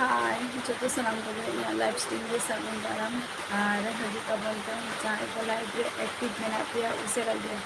हाय जो तो सलाम को लाइव स्ट्रीम रे सागुन दाराम और हजी का बोलते हैं चाहे को लाइव रे एक्टिव मेना पे उसे लगे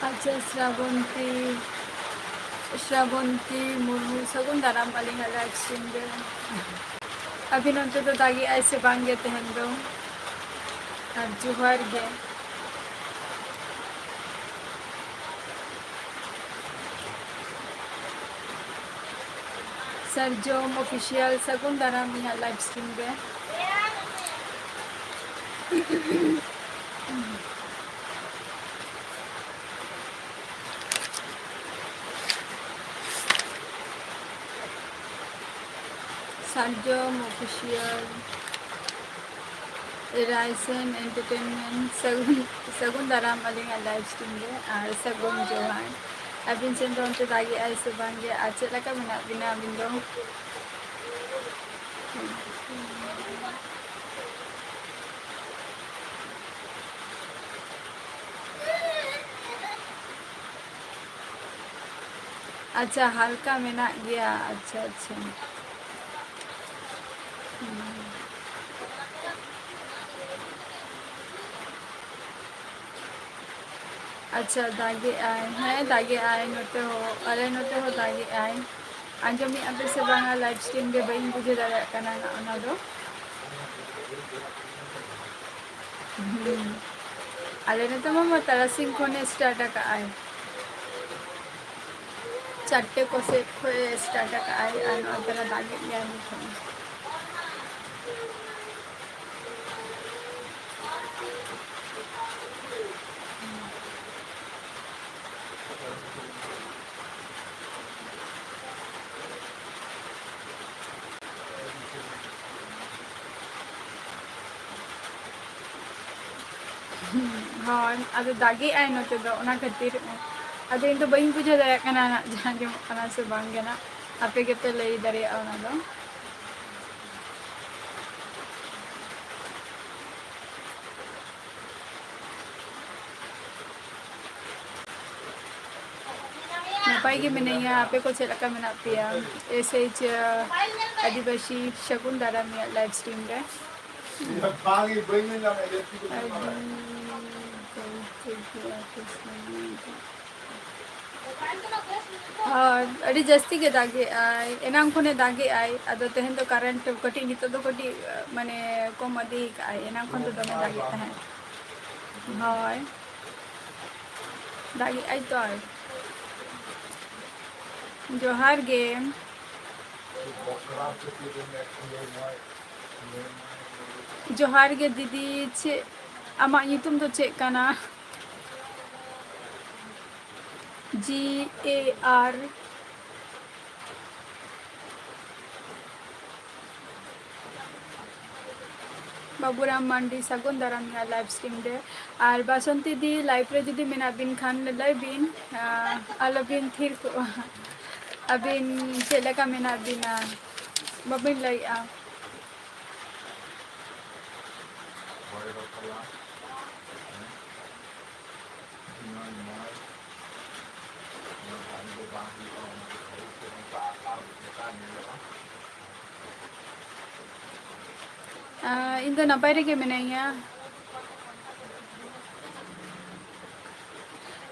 अच्छा श्रावंती मुर्मू सागुन दाराम वाली है लाइव स्ट्रीम रे अभी नंतर तो दागी ऐसे बांगे तहन दो और जुहर गे सरजोम ऑफिशियल सागुन दाराम यहाँ लाइव स्ट्रीम रे सरजोम ऑफिशियल राइसन एंटरटेनमेंट सगुन दाराम वाली यहाँ लाइव स्ट्रीम रे और सगुन जोहान अबिन सेन तो अंत दागी ऐसे बांगे आज लगा बिना बिना बिंदो अच्छा हल्का मेना गया अच्छा अच्छा अच्छा दागे आए हैं दागे आए नोटे हो अरे नोटे हो दागे आए आंजमी अबे से बांगा लाइव स्ट्रीम के बइन बुझे दाया कना ना ओना दो अरे ने तो मम्मा तारासिंग खोने स्टार्ट का आए चाटे को से खोए स्टार्ट का आए और तेरा दागे गया नहीं हाँ अदो दागे आए नोते दो ओना खातिर अदो इन तो बइन बुझे दाया कना ना जहां जो ओना से बांगे ना आपे के पे लई दारे ओना दो नपाई के मैंने यहाँ पे को चला का मना पिया ऐसे आदिवासी शकुन दारा में लाइव स्ट्रीम रे हाँ अड़ी जस्ती के दागे आए एनाम खोने दागे आए अदो तेहन तो करंट कटी नितो तो कटी माने कम अधिक आए एनाम खोन तो दमे दागे तहन हाँ दागे आई तो आए जोहार गे जोहार गे दीदी चे आमा यूट्यूब तो चेक करना GAR बाबूराम मांडी सागुन दाराम या लाइव स्ट्रीम रे और बासंती दी लाइव रे जुदी मेना बिन खान लाई बिन अलबिन थिर को अबिन चेले का मेना बिना बबिन लाई आ इन तो नपाई रे के मेना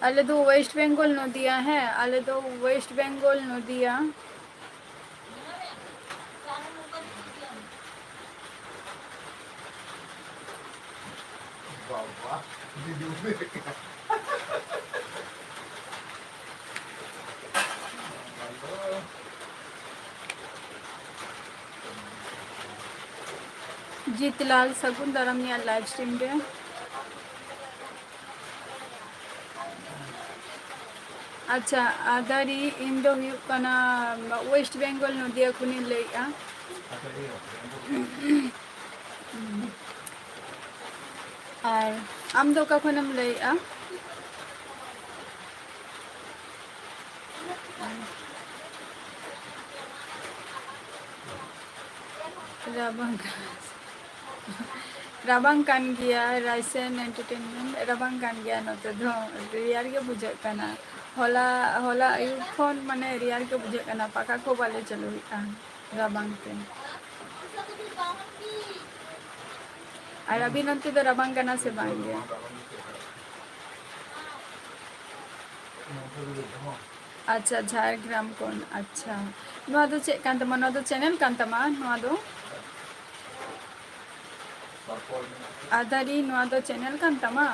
आले तो वेस्ट बेंगल नदिया है आले तो वेस्ट बेंगल नदिया जीतलाल सगुन दाराम या लाइव स्ट्रीम रे अच्छा आदारी इन दो हुयुग कना वेस्ट बेंगल नदिया खुनी लैया और आम दो का खनम लैया राबंग राबंग कान गया राइसन एंटरटेनमेंट राबंग कान गया नते दो रियार के बुझे कना होला होला आयु फोन माने रियार के बुझे कना पाका को बाले चलो राबंग पे और अभी नते तो राबंग कना से बांग गया अच्छा झारग्राम कौन अच्छा नवा दो चे कांतमा नवा दो चैनल कांतमा नवा दो आधारी नवा दो चैनल कांतमा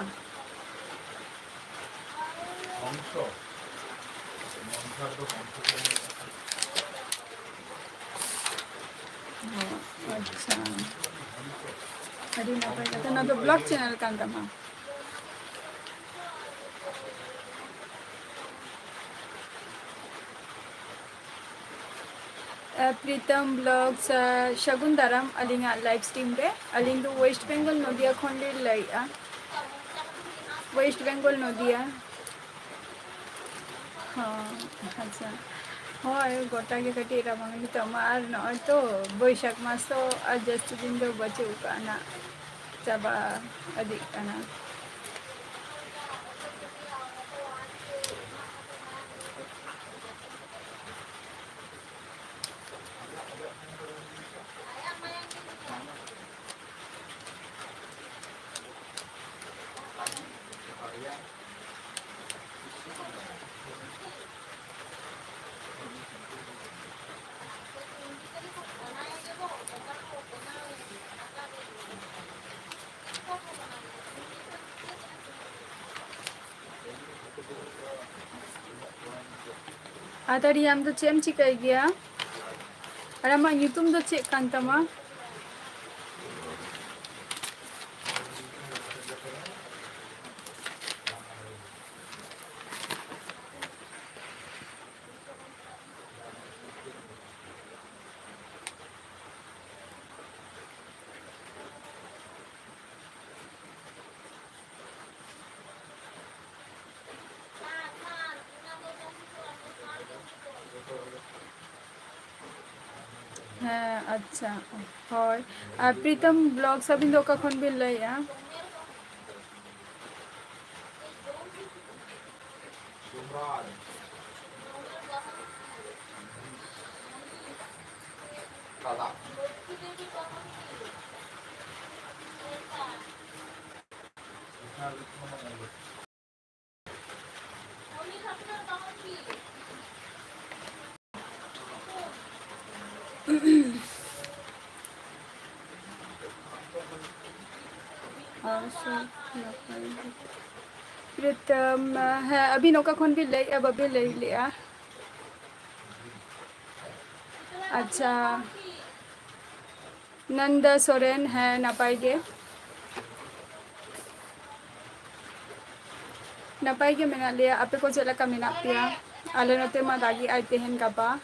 अच्छा अरे ना पाएगा तो ना तो ब्लॉग चैनल कांतमा प्रीतम ब्लॉग्स शगुन दाराम अलिंगा लाइव स्ट्रीम रे अलिंग दो वेस्ट बेंगल नदिया खंडे लाइया वेस्ट बेंगल नदिया हाँ अच्छा হয় গোটা কে কাটি রাবাং তো আমার নয় তো বৈশাখ মাস তো আর জাস্ট দিন তো বচে কানা চাবা আদি কানা आदारी आम तो चेम चिकाई गया और आमा यूट्यूब तो चेक कांतमा हाँ अच्छा হয় আর প্রীতম ব্লগ সবিন দো কখন বিল লইয়া और सब प्रीतम है अभी नौका खन भी ले अब अभी ले लिया अच्छा नंद सोरेन है नपाई के नपाई के मेना लिया आपे को चला का मेना पिया आले नते मा दागी आई तेहन कापा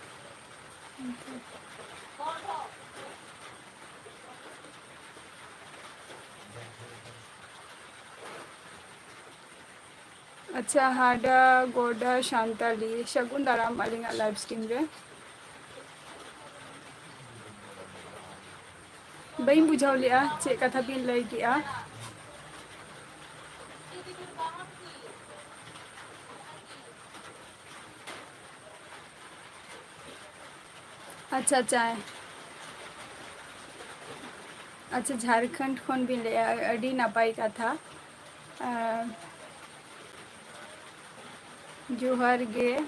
अच्छा हाडा गोडा शांताली शगुन दाराम अलिंगा लाइव स्ट्रीम रे बई बुझाव लिया चे कथा बिन लई किया अच्छा अच्छा अच्छा झारखंड खन बिन ले अडी नापाई का था जोहार गे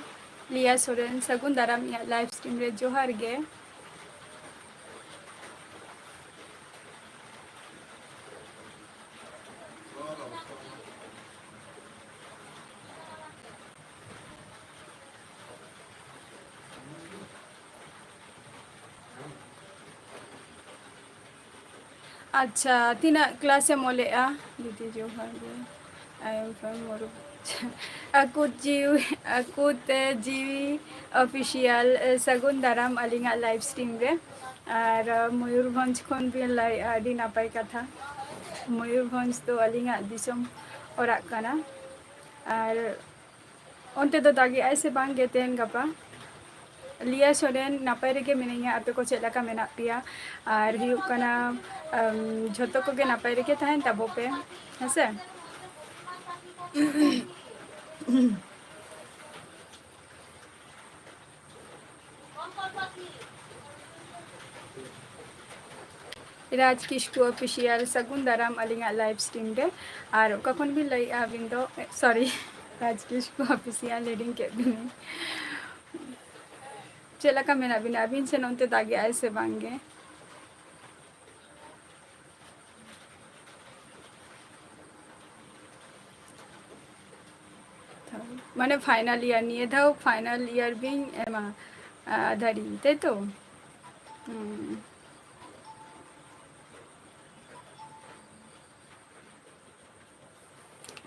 लिया सोरेन सगुन दाराम या लाइव स्ट्रीम रे जोहार गे अच्छा तीना क्लास से मोले आ दीदी जोहार गे आई एम फ्रॉम मोरू akut jiwi akut jiwi official sagun daram alinga live stream re আর ময়ূরভঞ্জ খন বিন লাই আদি নাপাই কথা ময়ূরভঞ্জ তো আলিঙা দিসম ওরাক কানা আর অন্তে তো দাগি আইসে বাং গে তেন গাপা लिया सोरेन नापाय रेगे मिनाइया आपे को चेला का मेना पिया और हियु कना झोतो को गे नापाय रेगे थाइन तबो पे हसे राज किस्कु ऑफिशियल सगुन दाराम अलिंगा लाइव स्ट्रीम रे और कखन भी लई आबिन दो सॉरी राज किस्कु ऑफिशियल लीडिंग के बिन चेला का मेना बिन अबिन से नोंते दागे ऐसे बांगे माने फाइनल ईयर निये था फाइनल ईयर भी एमा धरी ते तो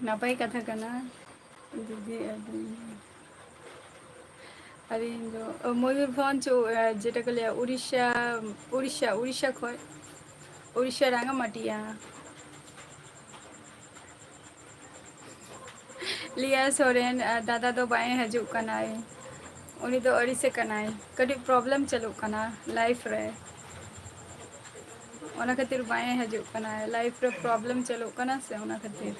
नापाई कथा कना दीदी अरे दो मयूरभंज जेटा को लिया उड़ीसा उड़ीसा उड़ीसा खय उड़ीसा रांगामाटिया लिया सोरेन दादा दो बाएं हजूक कनाए उनी दो अड़ी से कनाए कभी प्रॉब्लम चलो कना लाइफ रे ओना खातिर बाएं हजूक कनाए लाइफ रे प्रॉब्लम चलो कना से ओना खातिर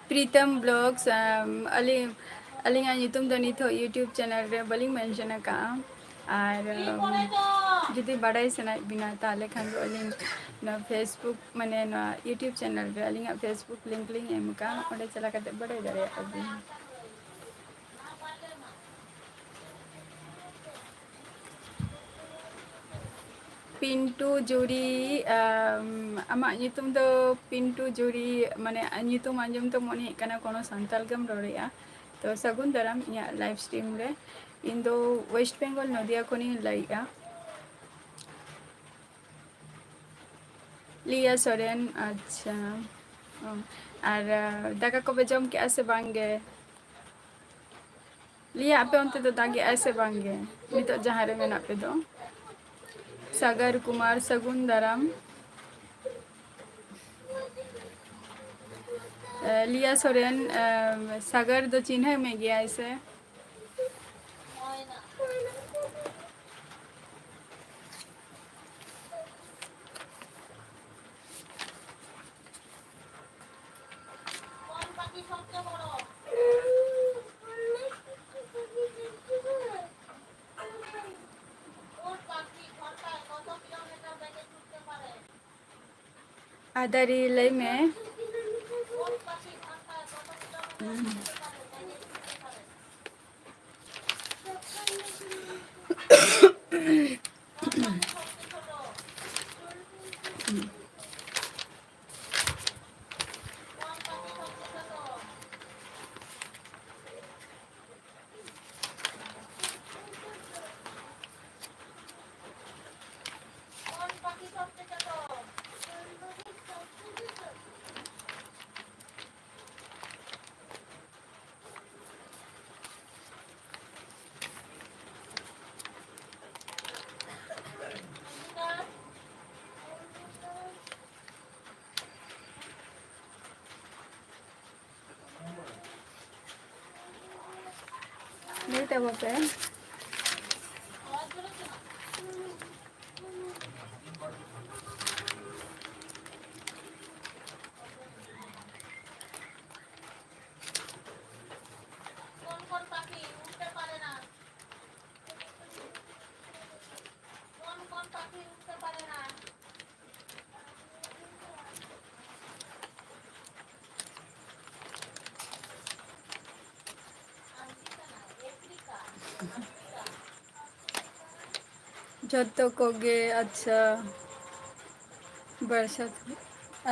प्रीतम ब्लॉग्स अलिंगा यूट्यूब दो निथो यूट्यूब चैनल रे बलिंग मेंशन का और जुदी बड़ाई सना बिना ताले खान दो अलिंग ना फेसबुक माने ना यूट्यूब चैनल रे अलिंगा फेसबुक लिंक एम का ओडे चला करते बड़े दरे अभी पिंटू जुरी आमा ᱧᱩᱛᱩᱢ ᱫᱚ पिंटू जुरी माने ᱧᱩᱛᱩᱢ आंजम तो मने कना कोनो संताल गम रोड़िया तो सगुन दाराम इया लाइव स्ट्रीम रे इन दो वेस्ट बेंगल नदिया कोनी लाइया लिया सोरेन अच्छा और दाका को बेजम के ऐसे बांगे लिया आपे उनते तो दागे ऐसे बांगे नितो जहां रे मेना पे दो सागर कुमार सगुन दाराम लिया सोरेन सागर दो चिन्ह में गया ऐसे आदारी लय में नहीं तब पे जतो कोगे अच्छा बरसात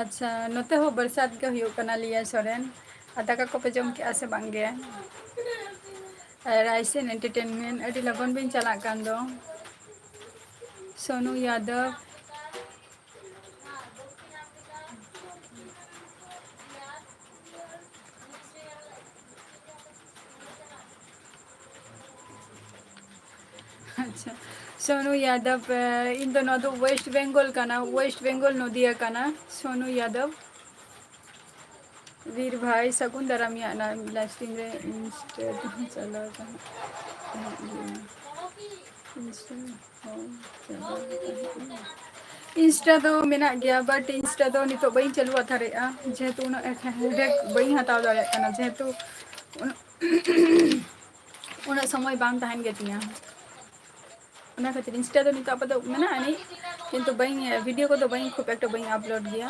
ᱟᱪᱪᱷᱟ ᱱᱚᱛᱮ ᱦᱚᱸ ᱵᱚᱨᱥᱟᱛ ᱜᱮ ᱦᱩᱭᱩᱜ ᱠᱟᱱᱟ ᱞᱤᱭᱟ ᱥᱚᱨᱮᱱ ᱟᱨ ᱫᱟᱠᱟ ᱠᱚᱯᱮ ᱡᱚᱢ ᱠᱮᱜᱼᱟ ᱥᱮ ᱵᱟᱝᱜᱮ? ᱨᱟᱭᱥᱮᱱ ᱮᱱᱴᱟᱨᱴᱮᱱᱢᱮᱱᱴ ᱟᱹᱰᱤ ᱞᱚᱜᱚᱱ ᱵᱤᱱ ᱪᱟᱞᱟᱜ ᱠᱟᱱ ᱫᱚ ᱥᱳᱱᱩ ᱭᱟᱫᱚᱵ ᱟᱪᱪᱷᱟ ᱥᱳᱱᱩ ᱭᱟᱫᱚᱵ ᱤᱧ ᱫᱚ ᱱᱚᱣᱟ ᱫᱚ ᱳᱭᱮᱥᱴ ᱵᱮᱝᱜᱚᱞ ᱠᱟᱱᱟ ᱳᱭᱮᱥᱴ ᱵᱮᱝᱜᱚᱞ ᱱᱚᱫᱤᱭᱟ ᱠᱟᱱᱟ ᱥᱳᱱᱩ ᱭᱟᱫᱚᱵ ᱵᱤᱨ ᱵᱷᱟᱭ ᱥᱟᱹᱜᱩᱱ ᱫᱟᱨᱟᱢᱤᱭᱟᱜ ᱞᱟᱭᱤᱵᱷ ᱥᱴᱨᱤᱢ ᱨᱮ ᱤᱱᱥᱴᱟ ᱪᱟᱞᱟᱣ ᱠᱟᱱᱟ ᱤᱱᱥᱴᱟ ᱫᱚ ᱢᱮᱱᱟᱜ ᱜᱮᱭᱟ ᱵᱟᱴ ᱤᱱᱥᱴᱟ ᱫᱚ ᱱᱤᱛᱚᱜ ᱵᱟᱹᱧ ᱪᱟᱹᱞᱩ ᱦᱟᱛᱟᱲᱮᱜᱼᱟ ᱡᱮᱦᱮᱛᱩ ᱩᱱᱟᱹᱜ ᱦᱮᱰᱮᱠ ᱵᱟᱹᱧ ᱦᱟᱛᱟᱣ ᱫᱟᱲᱮᱭᱟᱜ ᱠᱟᱱᱟ ᱡᱮᱦᱮᱛᱩ ᱩᱱᱟᱹᱜ ᱥᱚᱢᱚᱭ ᱵᱟᱝ ᱛᱟᱦᱮᱱ ᱜᱮᱛᱤᱧᱟ ᱚᱱᱟ ᱠᱷᱟᱹᱛᱤᱨ ᱤᱱᱥᱴᱟ ᱫᱚ ᱱᱤᱛᱚᱜ ᱟᱯᱟᱛᱚ ᱢᱮᱱᱟᱜ ᱟᱹᱱᱤᱡ ᱠᱤᱱᱛᱩ ᱵᱟᱹᱧ ᱵᱷᱤᱰᱤᱭᱳ ᱠᱚᱫᱚ ᱵᱟᱹᱧ ᱠᱷᱩᱵ ᱮᱠᱴᱟ ᱵᱟᱹᱧ ᱟᱯᱞᱳᱰ ᱜᱮᱭᱟ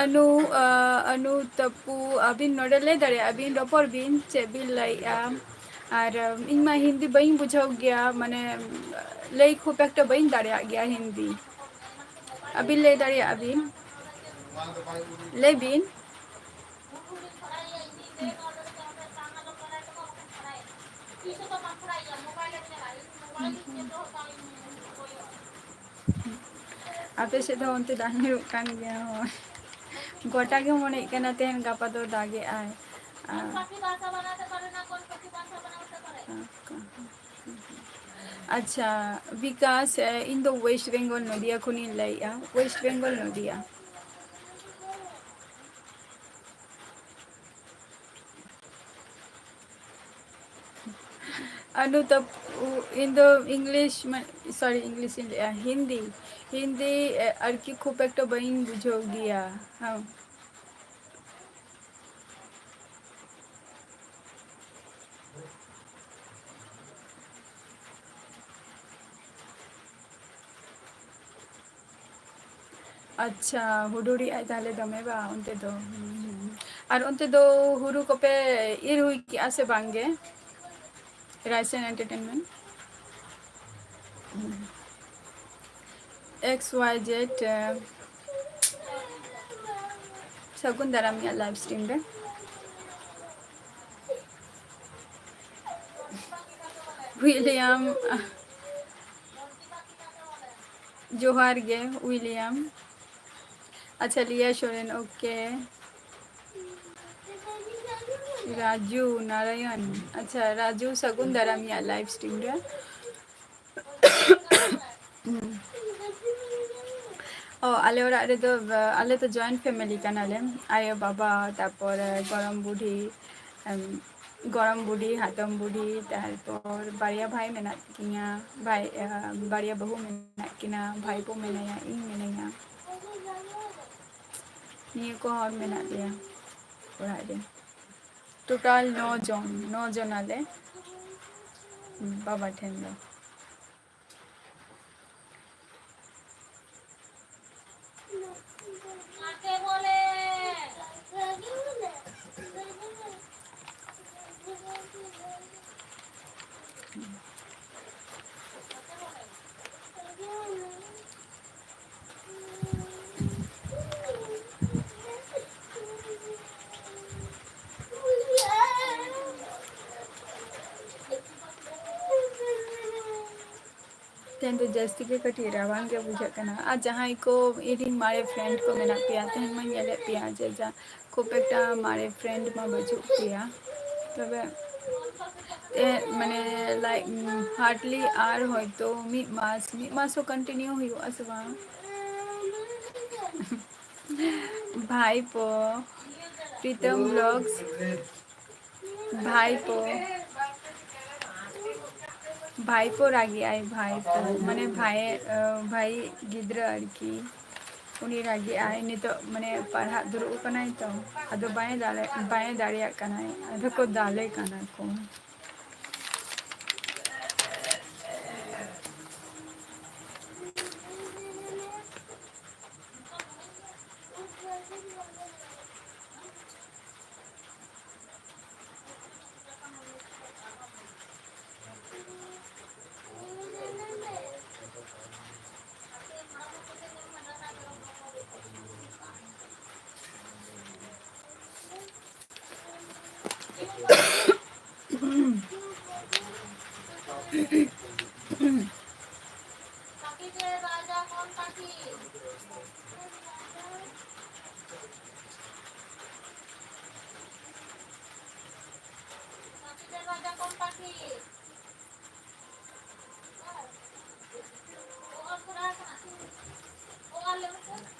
ᱟᱹᱱᱩ ᱟᱹᱱᱩ ᱛᱟᱯᱩ ᱟᱹᱵᱤᱱ ᱱᱚᱰᱮ ᱞᱟᱹᱭ ᱫᱟᱲᱮᱭᱟᱜᱼᱟ ᱵᱤᱱ ᱨᱚᱯᱚᱲ ᱵᱤᱱ ᱪᱮᱫ ᱵᱤᱱ ᱞᱟᱹᱭᱮᱜᱼᱟ ᱟᱨ ᱤᱧ ᱢᱟ ᱦᱤᱱᱫᱤ ᱵᱟᱹᱧ ᱵᱩᱡᱷᱟᱹᱣ ᱜᱮᱭᱟ ᱢᱟᱱᱮ ᱞᱟᱹᱭ ᱠᱷᱩᱵ ᱮᱠᱴᱟ ᱵᱟᱹᱧ ᱫᱟᱲᱮᱭᱟᱜ ᱜᱮᱭᱟ ᱦᱤᱱᱫᱤ ᱟᱹᱵᱤᱱ ᱞᱟᱹᱭ ᱫᱟᱲᱮᱭᱟᱜᱼᱟ ᱵᱤᱱ ᱞᱟᱹᱭ ᱵᱤᱱ ᱟᱯᱮ ᱥᱮᱫ ᱫᱚ ᱚᱱᱛᱮ ᱫᱟᱜ ᱧᱩᱨᱩᱜ ᱠᱟᱱ ᱜᱮᱭᱟ ᱦᱳᱭ ᱜᱚᱴᱟ ᱜᱮ ᱢᱚᱱᱮᱜ ᱠᱟᱱᱟ ᱛᱮᱦᱮᱧ ᱜᱟᱯᱟ ᱫᱚ ᱫᱟᱜᱮᱜᱼᱟᱭ ᱟᱪᱪᱷᱟ ᱵᱤᱠᱟᱥ ᱤᱧ ᱫᱚ ᱳᱭᱮᱥᱴ ᱵᱮᱝᱜᱚᱞ ᱱᱚᱫᱤᱭᱟ ᱠᱷᱚᱱᱤᱧ ᱞᱟᱹᱭᱮᱜᱼᱟ ᱳᱭᱮᱥᱴ ᱵᱮᱝᱜᱚᱞ ᱱᱚᱫᱤᱭᱟ ᱟᱹᱱᱩ ᱛᱟᱯᱩ ᱤᱧ ᱫᱚ ᱤᱝᱞᱤᱥ ᱥᱚᱨᱤ ᱤᱝᱞᱤᱥ ᱤᱧ ᱞᱟᱹᱭᱮᱜᱼᱟ ᱦᱤᱱᱫᱤ ᱟᱨᱠᱤ ᱠᱷᱩᱵ ᱮᱠᱴᱟ ᱵᱟᱹᱧ ᱵᱩᱡᱷᱟᱹᱣ ᱜᱮᱭᱟ ᱦᱮᱸ ᱟᱪᱪᱷᱟ ᱦᱩᱰᱩᱲᱤᱜᱼᱟᱭ ᱛᱟᱦᱞᱮ ᱫᱚᱢᱮ ᱵᱟᱝ ᱚᱱᱛᱮ ᱫᱚ ᱟᱨ ᱚᱱᱛᱮ ᱫᱚ ᱦᱩᱲᱩ ᱠᱚᱯᱮ ᱤᱨ ᱦᱩᱭ ᱠᱮᱜᱼᱟ ᱥᱮ ᱵᱟᱝᱜᱮ ᱨᱟᱭᱥᱮᱱ ᱮᱱᱴᱟᱨᱴᱮᱱᱢᱮᱱᱴ ᱮᱠᱥ ᱚᱣᱟᱭ ᱡᱮᱰ ᱥᱟᱹᱜᱩᱱ ᱫᱟᱨᱟᱢ ᱞᱟᱭᱤᱵᱷ ᱥᱴᱨᱤᱢ ᱨᱮ ᱩᱭᱞᱤᱭᱟᱢ ᱡᱚᱦᱟᱨ ᱜᱮ ᱩᱭᱞᱤᱭᱟᱢ ᱟᱪᱪᱷᱟ ᱞᱤᱭᱟ ᱥᱚᱨᱮᱱ ᱳᱠᱮ ᱨᱟᱡᱩ ᱱᱟᱨᱟᱭᱚᱱ ᱟᱪᱪᱷᱟ ᱨᱟᱡᱩ ᱥᱟᱹᱜᱩᱱ ᱫᱟᱨᱟᱢᱤᱭᱟᱜ ᱞᱟᱭᱤᱵᱷ ᱥᱴᱨᱤᱢ ᱨᱮ ᱚ ᱟᱞᱮ ᱚᱲᱟᱜ ᱨᱮᱫᱚ ᱟᱞᱮ ᱫᱚ ᱡᱚᱭᱮᱱᱴ ᱯᱷᱮᱢᱮᱞᱤ ᱠᱟᱱᱟᱞᱮ ᱟᱭᱳ ᱵᱟᱵᱟ ᱛᱟᱨᱯᱚᱨ ᱜᱚᱲᱚᱢ ᱵᱩᱰᱷᱤ ᱜᱚᱲᱚᱢ ᱵᱩᱰᱷᱤ ᱦᱟᱛᱚᱢ ᱵᱩᱰᱷᱤ ᱛᱟᱨᱯᱚᱨ ᱵᱟᱨᱭᱟ ᱵᱷᱟᱭ ᱢᱮᱱᱟᱜ ᱠᱤᱧᱟ ᱵᱷᱟᱭ ᱵᱟᱨᱭᱟ ᱵᱟᱹᱦᱩ ᱢᱮᱱᱟᱜ ᱠᱤᱱᱟ ᱵᱷᱟᱭᱯᱳ ᱢᱮᱱᱟᱭᱟ ᱤᱧ ᱢᱤᱱᱟᱹᱧᱟ ᱱᱤᱭᱟᱹ ᱠᱚ ᱦᱚᱲ ᱢᱮᱱᱟᱜ ᱞᱮᱭᱟ ᱚᱲᱟᱜ ᱨᱮ ᱴᱳᱴᱟᱞ 9 ᱡᱚᱱ ᱟᱞᱮ ᱵᱟᱵᱟ ᱴᱷᱮᱱ ᱫᱚ ᱛᱮᱦᱮᱧ ᱫᱚ ᱡᱟᱹᱥᱛᱤ ᱜᱮ ᱠᱟᱹᱴᱤᱡ ᱨᱟᱵᱟᱝ ᱜᱮ ᱵᱩᱡᱷᱟᱹᱜ ᱠᱟᱱᱟ ᱟᱨ ᱡᱟᱦᱟᱸᱭ ᱠᱚ ᱤᱧᱨᱮᱱ ᱢᱟᱨᱮ ᱯᱷᱨᱮᱱᱰ ᱠᱚ ᱢᱮᱱᱟᱜ ᱯᱮᱭᱟ ᱛᱮᱦᱮᱧ ᱢᱟᱧ ᱧᱮᱞᱮᱫ ᱯᱮᱭᱟ ᱡᱮ ᱠᱷᱩᱵ ᱮᱠᱴᱟ ᱢᱟᱨᱮ ᱯᱷᱨᱮᱱᱰ ᱢᱟ ᱵᱟᱹᱪᱩᱜ ᱯᱮᱭᱟ তবে মানে লাইক হার্ডলি আর হয়তো মিড মাসও কন্টিনিউ হুᱭᱩᱜᱼᱟ ᱥᱮ ᱵᱟᱝ ভাইপো প্রীতম ব্লগস ভাইপো ভাইপো রাগি আই ভাইপো মানে ভাই गिद्रा आरकी उनी रागी आय नितो माने पढ़ा दुरुब कनाय तो अदो बाय दाड़िया कनाय अदो को दाले कना को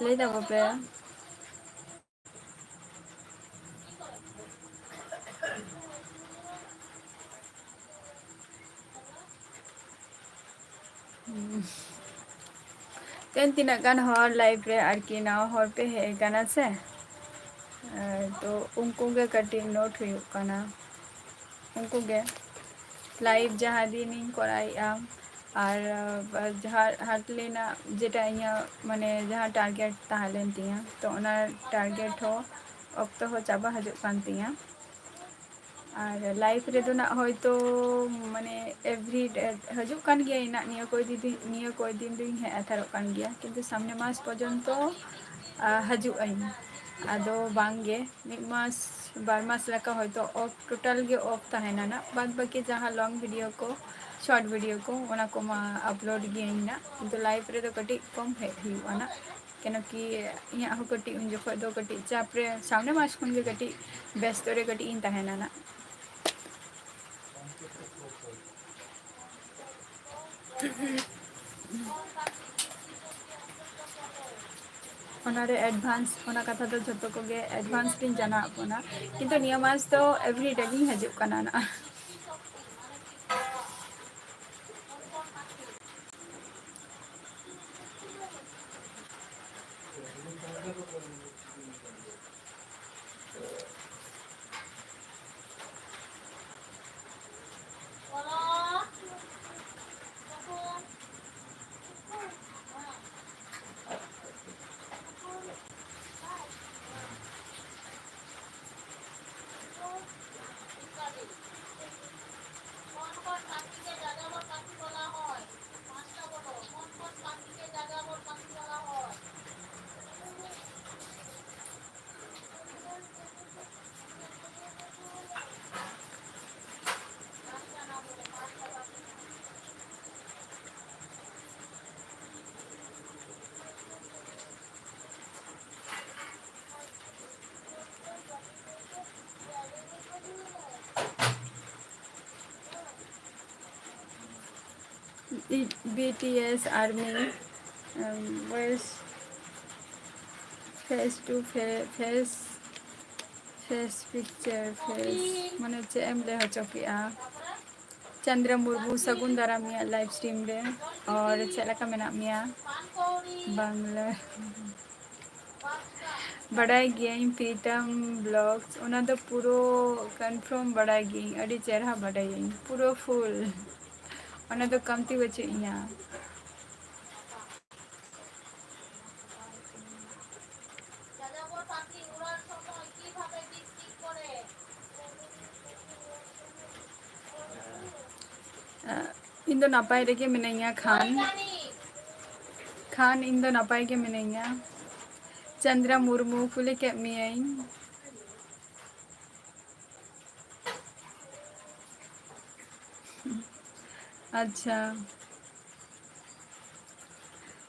ले जाओ पे तेन तीना गान हर लाइव रे आरकी नाव हर पे हे गाना से तो उनको गे कटी नोट हुई काना उनको गे लाइव जहाँ दिन इन कराइया और जहाँ हाटली ना जेटा इया माने जहाँ टारगेट ताहलेन तिया तो ओना टारगेट हो ऑक्तो हो चाबा हजु कान तिया और लाइफ रे ना होयतो माने एवरी हजु कान गया इना निया कोई दिन दुई है अथारो कान गया किंतु सामने मास पर्यंतो हजु आई आदो बांगे मिक मास बार मास लका होयतो ऑफ टोटल गे ऑफ ताहेना ना बाद बाकी जहाँ लॉन्ग वीडियो को शॉर्ट वीडियो को ओना को मा अपलोड गया इना किंतु लाइफ रे तो कटी कम है हुआ ना केन कि इया हो कटी उन जो दो कटी चाप रे सामने मास खन गे कटी व्यस्त रे कटी इन ताहेना ना एडभांस कथा तो जो को गे एडभांस दिन जाना अपना किंतु निया मास तो एवरी डे गिन हजु काना ना BTS army was face to face picture face मने चे एम ले हो चुकी आ चंद्र मुर्मू सगुन दारा मिया लाइव स्ट्रीम रे और चला का मेना मिया बांग्ला बड़ाई गई प्रीतम ब्लॉग्स उना तो पूरो कंफर्म बड़ाई गई अड़ी चेहरा बड़ाई गई पूरो फुल उना तो कमती बचे इया इन दो नापाई रेगे मिनैया खान इन दो नापाई के मिनैया चंद्रा मुर्मू कुले के मियाई अच्छा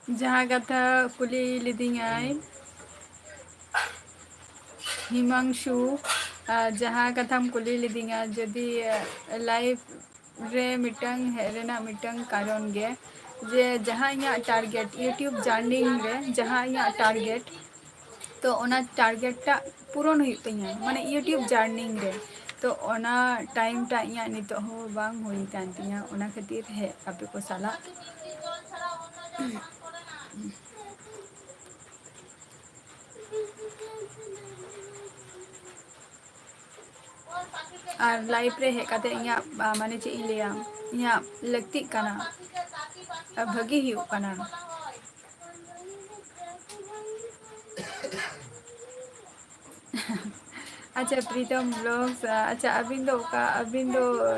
जहाँ कथा कुली लिदिंग आए हिमांशु जहाँ कथाम कुली लिदिंगा जदि लाइफ रे मिटंग हे रेना मिटंग कारण गे जे जहाँ इया टारगेट यूट्यूब जर्निंग रे जहाँ इया टारगेट तो ओना टारगेट टा पूरण हुई तिया माने यूट्यूब जर्निंग रे तो ओना टाइम टा इया नितो हो बांग हुई कान तिया ओना खातिर हे आपे को साला और लाइफ रे हे काते इया माने चे इलिया इया लगती काना भगी ही काना अच्छा प्रीतम ब्लॉग्स अच्छा अबिन दो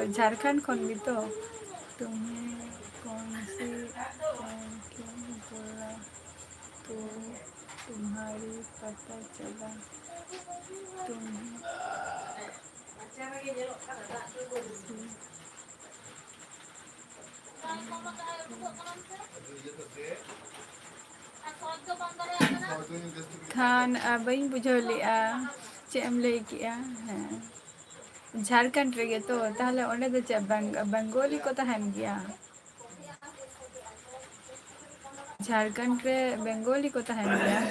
झारखंड खन भी तो तुम्हें कौन सी क्यों बोला तो तुम्हारी पता चला तुम्हें खान बई बुझो लिया चे एम लई किया हाँ झारखंड रे तो ताहले ओंडे दो चे बंगाली को तहन गया झारखंड रे बंगाली को तहन गया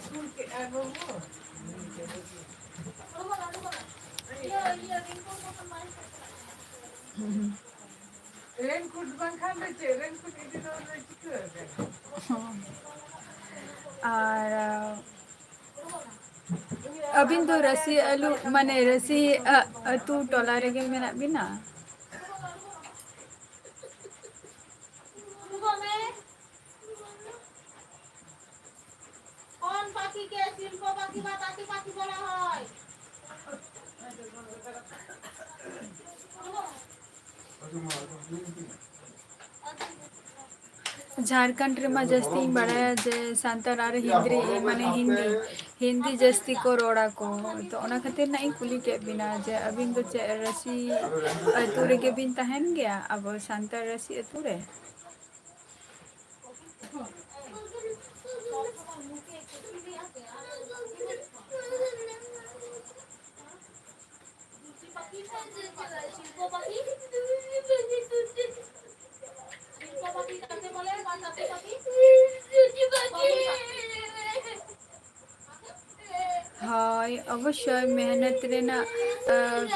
स्कूल के आगो रेनकोट बंखा दे चे रेनकोट इदि दो चिक और अबिन तो रसी आलू माने रसी अतु टोला रे गे मेना बिना कौन पाखी के शिल्प पाखी बा ताती पाखी বলা হয় झारखंड रे मा जस्ती बड़ा जे सांतार और हिंदी माने हिंदी जस्ती को रोड़ा को तो ओना खातिर ना कुली के बिना जे अबिन तो रसी अतु रे के बिन तहन गया अब सांतार रसी अतु रे हाय अवश्य मेहनत रेना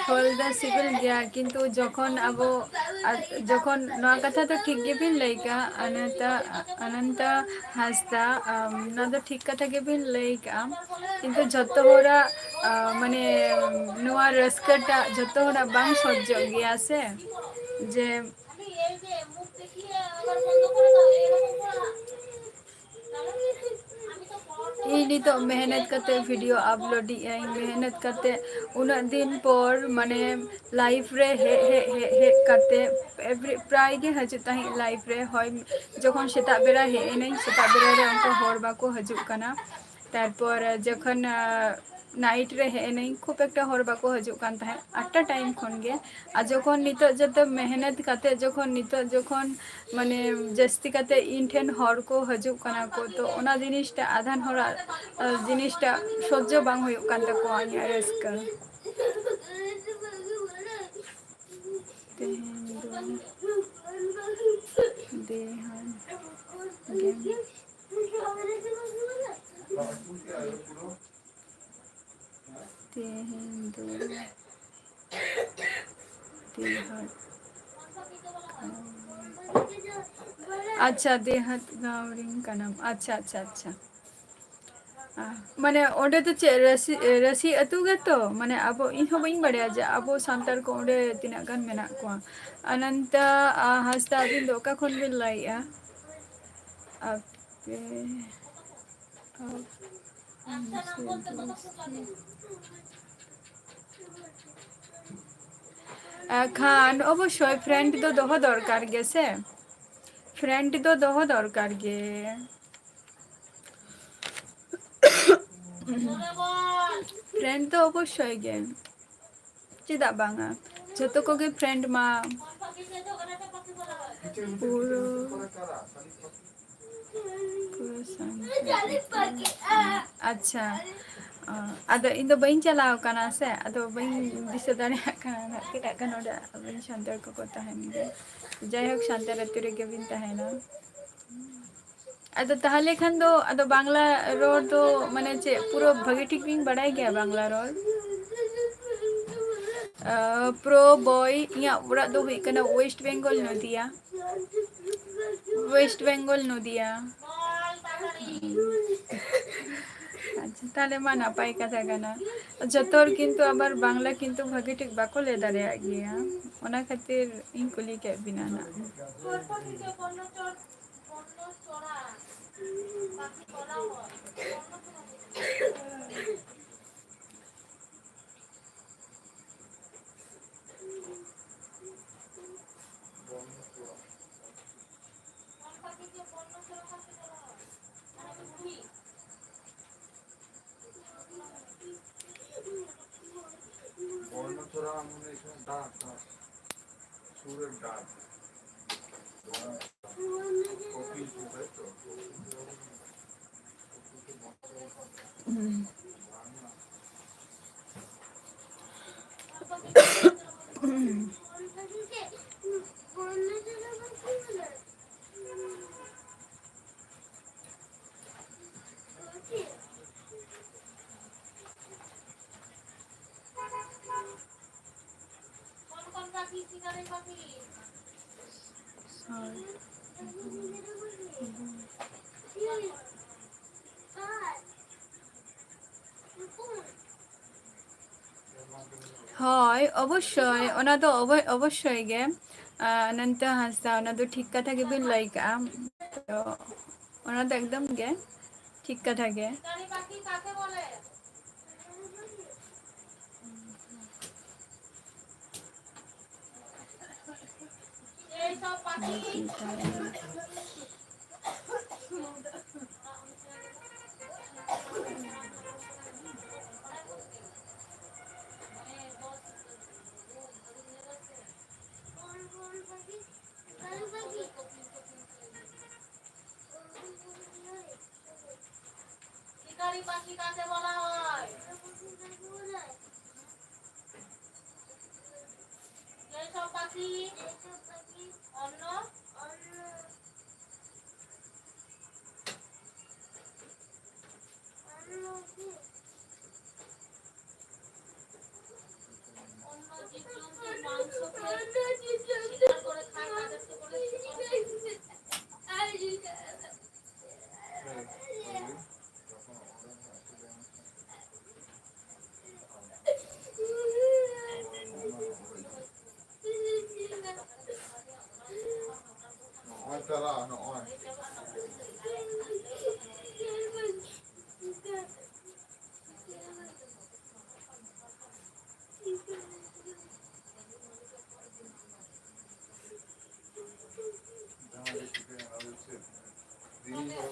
फल दा सिबिल गया किंतु जखन अब जखन नवा कथा तो ठीक गे बिन लइका अनंत हासदा ना तो ठीक कथा गे बिन लइका किंतु जतो होरा माने नवा रस्कटा जतो होरा बांग सज्जो गया से जे इनी तो मेहनत करते वीडियो अपलोड मेहनत करते उना दिन पर माने लाइफ रे हे करते एवरी प्राय गे हजु ताही लाइफ रे होय जखन सेता बेरा हे नहीं सेता बेरा रे उनको हर बाको हजु कना तारपर जखन नाइट रे हे नहीं खूब एक हर बाको हजु कान ताहे 8टा टाइम खन गे आ जखन नितो जते मेहनत करते जखन नितो जखन माने जस्ती करते इन ठेन हर को हजु कना को तो ओना जिनिसटा आधान हरा जिनिसटा सह्य बांग हुयु कान तको आनी रस्का देहान गेम अच्छा देहात गावरिंग का नाम अच्छा अच्छा अच्छा माने ओंडे तो चे रसी अतु गे तो माने अब इन हो बइन बड़या जे अब सांतार को ओंडे तिना गान मेना को अनंत हस्ता दिन दो का खन बिन लाइया आपे खान अवश्य फ्रेंड तो दोहो दरकार गेसे फ्रेंड तो दोहो दरकार गे फ्रेंड तो अवश्य गे चेदा बांगा जतो को गे फ्रेंड मा पूरो अच्छा अदो इन दो बइन चलाव कना से अदो बइन दिस दाड़े कना केटा कना बइन शांतर को तहन गे जाय होक शांतर अतु रे बिन तहना अदो ताहले खान दो अदो बांग्ला रोड दो माने चे पूरा भगी ठीक बिन बड़ाई गया बांग्ला रोड प्रो बॉय इया उड़ा दो हुई कना वेस्ट बंगाल नदिया वेस्ट बंगाल नदिया अच्छा ताले मा नापाय कथा कना जतोर किंतु आबार बांग्ला किंतु भागी ठीक बाको ले दाड़ेया गिया ओना खातिर इन कुली के बिना ना হয় অবশ্যই ওনা তো অবশ্যই গে অনন্ত হাসদা ওনা তো ঠিক কথা গে বিন লাইকা তো ওনা তো একদম গে ঠিক কথা গে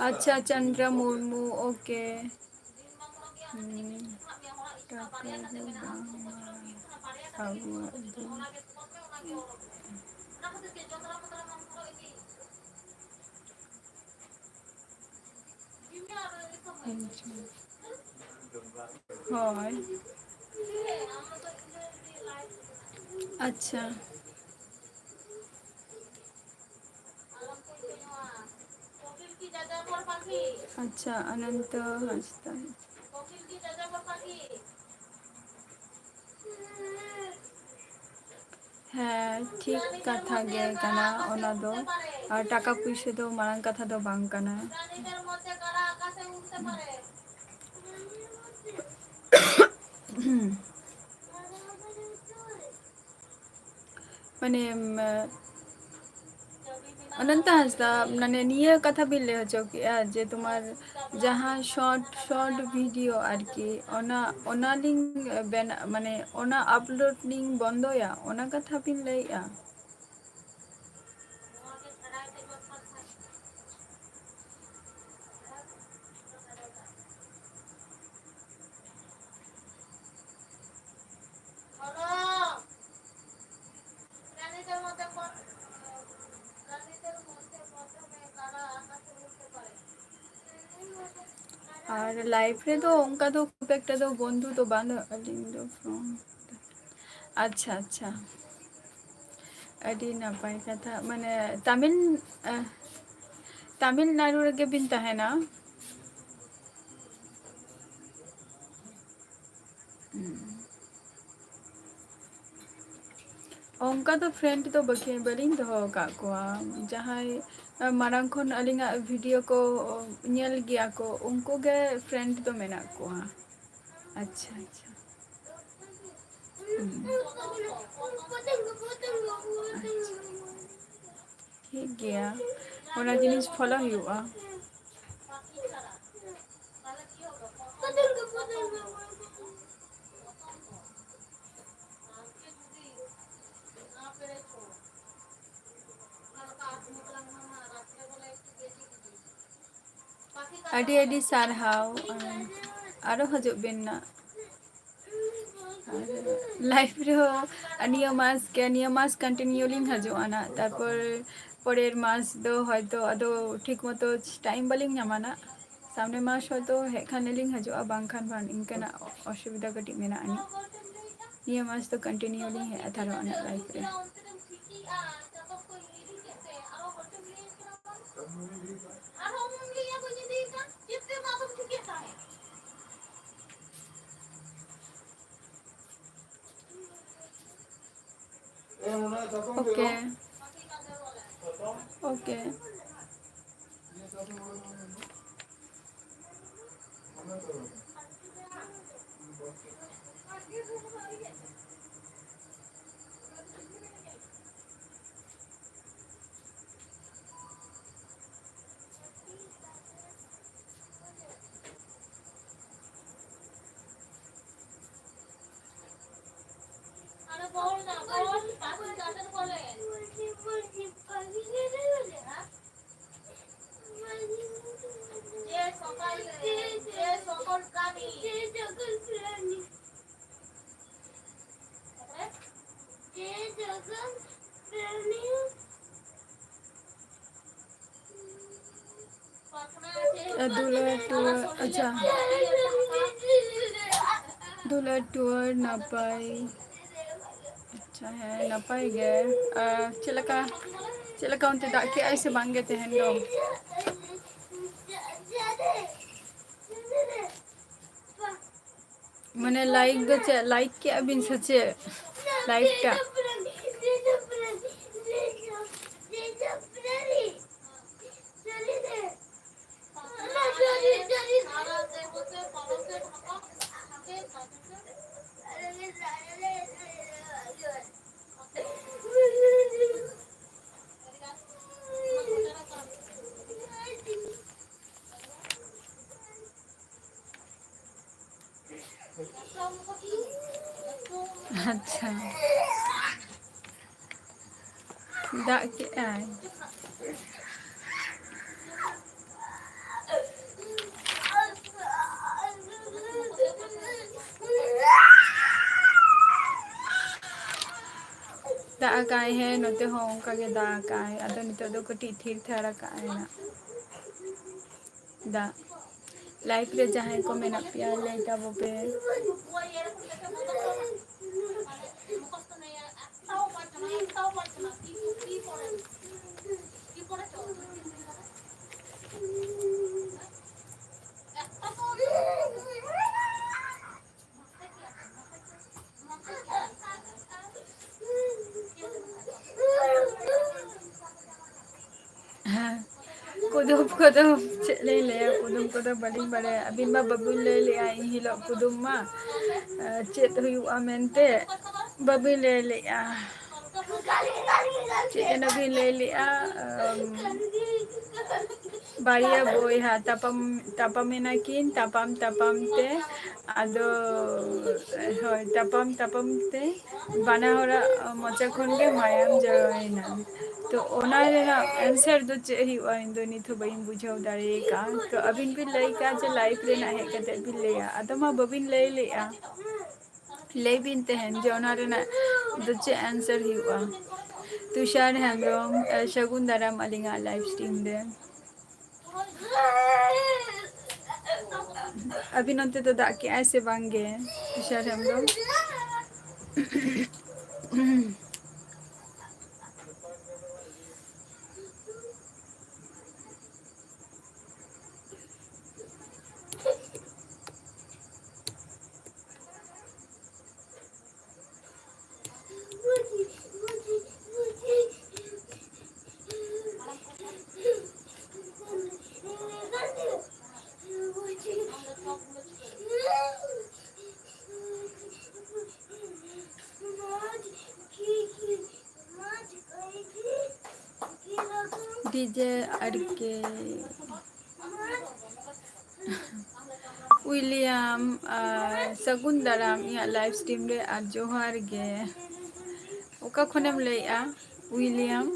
अच्छा चंद्र मुर्मू ओके হয় अच्छा अच्छा अनंत हंसता हाँ ठीक कथा गे कना ओना दो और टाका पुइसे दो मारंग कथा दो बांग कना माने अनंत हांसदा माने निये कथा भी ले हचो किया जे तुम्हार जहाँ शॉर्ट वीडियो आरकी ओना ओना लिंक बेना माने ओना अपलोड लिंक बंदो या ओना कथा भी ले या ᱟᱨ ᱞᱟᱭᱤᱯᱷ ᱨᱮᱫᱚ ᱚᱱᱠᱟ ᱫᱚ ᱠᱷᱩᱵ ᱮᱠᱴᱟ ᱫᱚ ᱵᱚᱱᱫᱷᱩ ᱫᱚ ᱵᱟᱹᱱᱩᱜ ᱟᱹᱞᱤᱧ ᱫᱚ ᱟᱪᱪᱷᱟ ᱟᱪᱪᱷᱟ ᱟᱹᱰᱤ ᱱᱟᱯᱟᱭ ᱠᱟᱛᱷᱟ ᱢᱟᱱᱮ ᱛᱟᱢᱤᱞᱱᱟᱲᱩ ᱨᱮᱜᱮ ᱵᱤᱱ ᱛᱟᱦᱮᱱᱟ? ᱚᱱᱠᱟ ᱫᱚ ᱯᱷᱨᱮᱱᱰ ᱫᱚ ᱵᱟᱹᱞᱤᱧ ᱫᱚᱦᱚ ᱟᱠᱟᱫ ᱠᱚᱣᱟ ᱡᱟᱦᱟᱸᱭ ᱢᱟᱲᱟᱝ ᱠᱷᱚᱱ ᱟᱹᱞᱤᱧᱟᱜ ᱵᱷᱤᱰᱤᱭᱳ ᱠᱚ ᱧᱮᱞ ᱜᱮᱭᱟ ᱠᱚ ᱩᱱᱠᱩ ᱜᱮ ᱯᱷᱨᱮᱱᱰ ᱫᱚ ᱢᱮᱱᱟᱜ ᱠᱚᱣᱟ᱾ ᱟᱪᱪᱷᱟ ᱟᱪᱪᱷᱟ ᱴᱷᱤᱠ ᱜᱮᱭᱟ ᱚᱱᱟ ᱡᱤᱱᱤᱥ ᱯᱷᱚᱞᱳ ᱦᱩᱭᱩᱜᱼᱟ᱾ ᱟᱹᱰᱤ ᱟᱹᱰᱤ ᱥᱟᱨᱦᱟᱣ ᱟᱨᱚ ᱦᱤᱡᱩᱜ ᱵᱤᱱ ᱱᱟᱜ ᱞᱟᱭᱤᱯᱷ ᱨᱮᱦᱚᱸ ᱱᱤᱭᱟᱹ ᱢᱟᱥ ᱠᱚᱱᱴᱤᱱᱤᱭᱩ ᱞᱤᱧ ᱦᱤᱡᱩᱜᱼᱟ ᱱᱟᱜ ᱛᱟᱨᱯᱚᱨ ᱯᱚᱨᱮᱨ ᱢᱟᱥ ᱫᱚ ᱦᱚᱭᱛᱚ ᱟᱫᱚ ᱴᱷᱤᱠ ᱢᱚᱛᱚ ᱴᱟᱭᱤᱢ ᱵᱟᱹᱞᱤᱧ ᱧᱟᱢᱟ ᱱᱟᱜ ᱥᱟᱢᱱᱮ ᱢᱟᱥ ᱦᱚᱭᱛᱚ ᱦᱮᱡ ᱠᱷᱟᱱ ᱞᱤᱧ ᱦᱤᱡᱩᱜᱼᱟ ᱵᱟᱝᱠᱷᱟᱱ ᱵᱟᱝ ᱤᱱᱠᱟᱹᱱᱟᱜ ᱚᱥᱩᱵᱤᱫᱟ ᱠᱟᱹᱴᱤᱡ ᱢᱮᱱᱟᱜ ᱟᱹᱱᱤᱡ ᱱᱤᱭᱟᱹ ᱢᱟᱥ ᱫᱚ ᱠᱚᱱᱴᱤᱱᱤᱭᱩ ᱞᱤᱧ ᱦᱮᱡ ᱦᱟᱛᱟᱲᱚᱜᱼᱟ ᱞᱟᱭᱤᱯᱷ ᱨᱮ ओके ओके अच्छा दुलट टूअर नपाई अच्छा है नपाई गे चेद लेका उनते दाग केआई से बांगे तेहन दो मने लाइक दो चे लाइक के अबिन सचे लाइक का अच्छा दाग केआई दाग काई है नोते हो उनका के दाग काई अदो नितो दो कटी थीर थारा काई ना दा लाइफ रे जहां को मेना पिया लेटा बोपे कुदुम कुदुम चले ले कुदुम कुदुम बड़ी बड़े अभी मैं बबुल ले ले आई हिलो कुदुम मा चेत हुआ मेनते बबुल ले लिया चेत नबी ले लिया बारिया बोया तापमेना किन तापम ते आदो होय तापम ते बाना होरा मोचा खन गे मायाम जरोइना तो ओना रेना आंसर दो चे हुआ इन दो नित बइन बुझाव दाड़े का तो अबिन बिन लई का जे लाइफ रेना हे कते बिन लेया आदो मा बबिन लई लेया लई बिन तेहन जे ओना रेना दो चे आंसर हुआ तुषार हेम्ब्रम शगुन दाराम अलिंगा लाइव स्ट्रीम दे अभी नंते तो दाग के ऐसे बांगे तुषार हेम्ब्रम डीजे अड़के उइलियाम सगुन दाराम इया लाइव स्ट्रीम रे और जोहार गे ओका खनेम लैया उइलियाम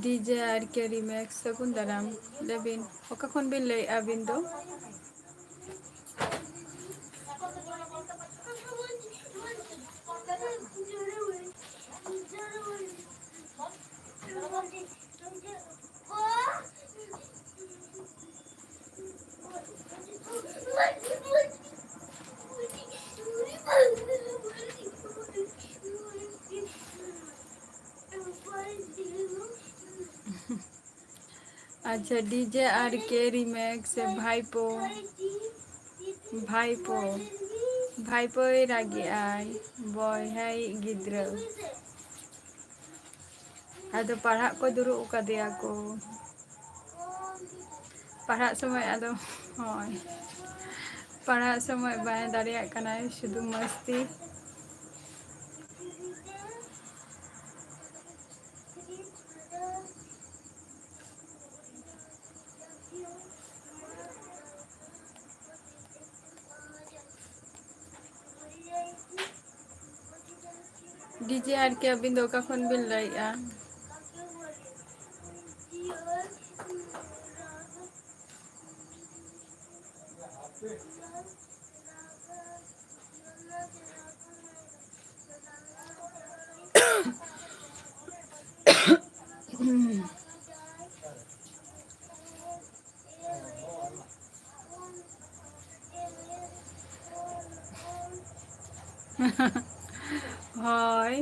डीजे आर के रिमेक्स सगुन दाराम लेबिन ओका खन बिन लैया बिन दो अच्छा डीजे आर के रिमेक्स भाईपो भाईपो भाईपो रागी आई बॉय है गिद्र आदो पढ़ा को दुरुब कदिया को पढ़ा समय आदो होय पढ़ा समय बाय दाड़िया कनाय शुधु मस्ती डीजे आर के अबिन दो का खन बिन लैया হয়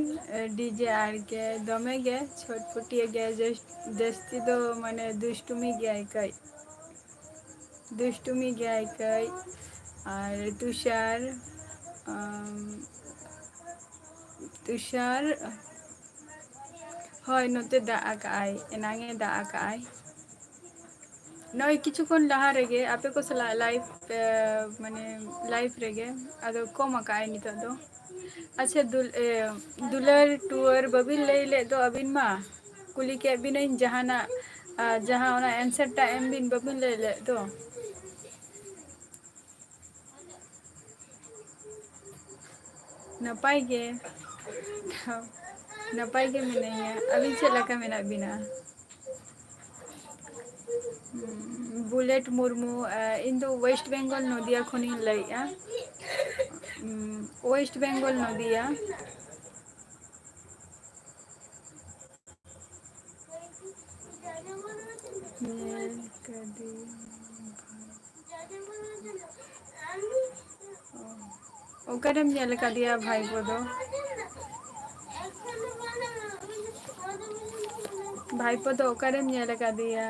डीजे आर के दमे गे छोटपुटिया गे जस्ती दो माने दुष्टुमी गया कई दुष्टुमी गया कई और तुषार तुषार হয় नते दा आकाय एनांगे दा आकाय नय किछुक्षण लहा रेगे आपे को सला लाइव माने लाइव रेगे आदो कम आकाय नितो दो अच्छा दुलर टूअर बबिन लई ले दो अबिन मा कुली के बिन जहाना जहाँ ओना आंसर टा एम बिन बबिन लई ले दो नपाय गे नपाय गे मिनाइया अबिन चेद लका मेना बिना बुलेट मुर्मू इन दो वेस्ट बेंगल नदिया खनिन लैया वेस्ट बेंगल नदिया ओकरम नेल कदिया भाई बोदो भाईपो तो ओकरम नेल कदिया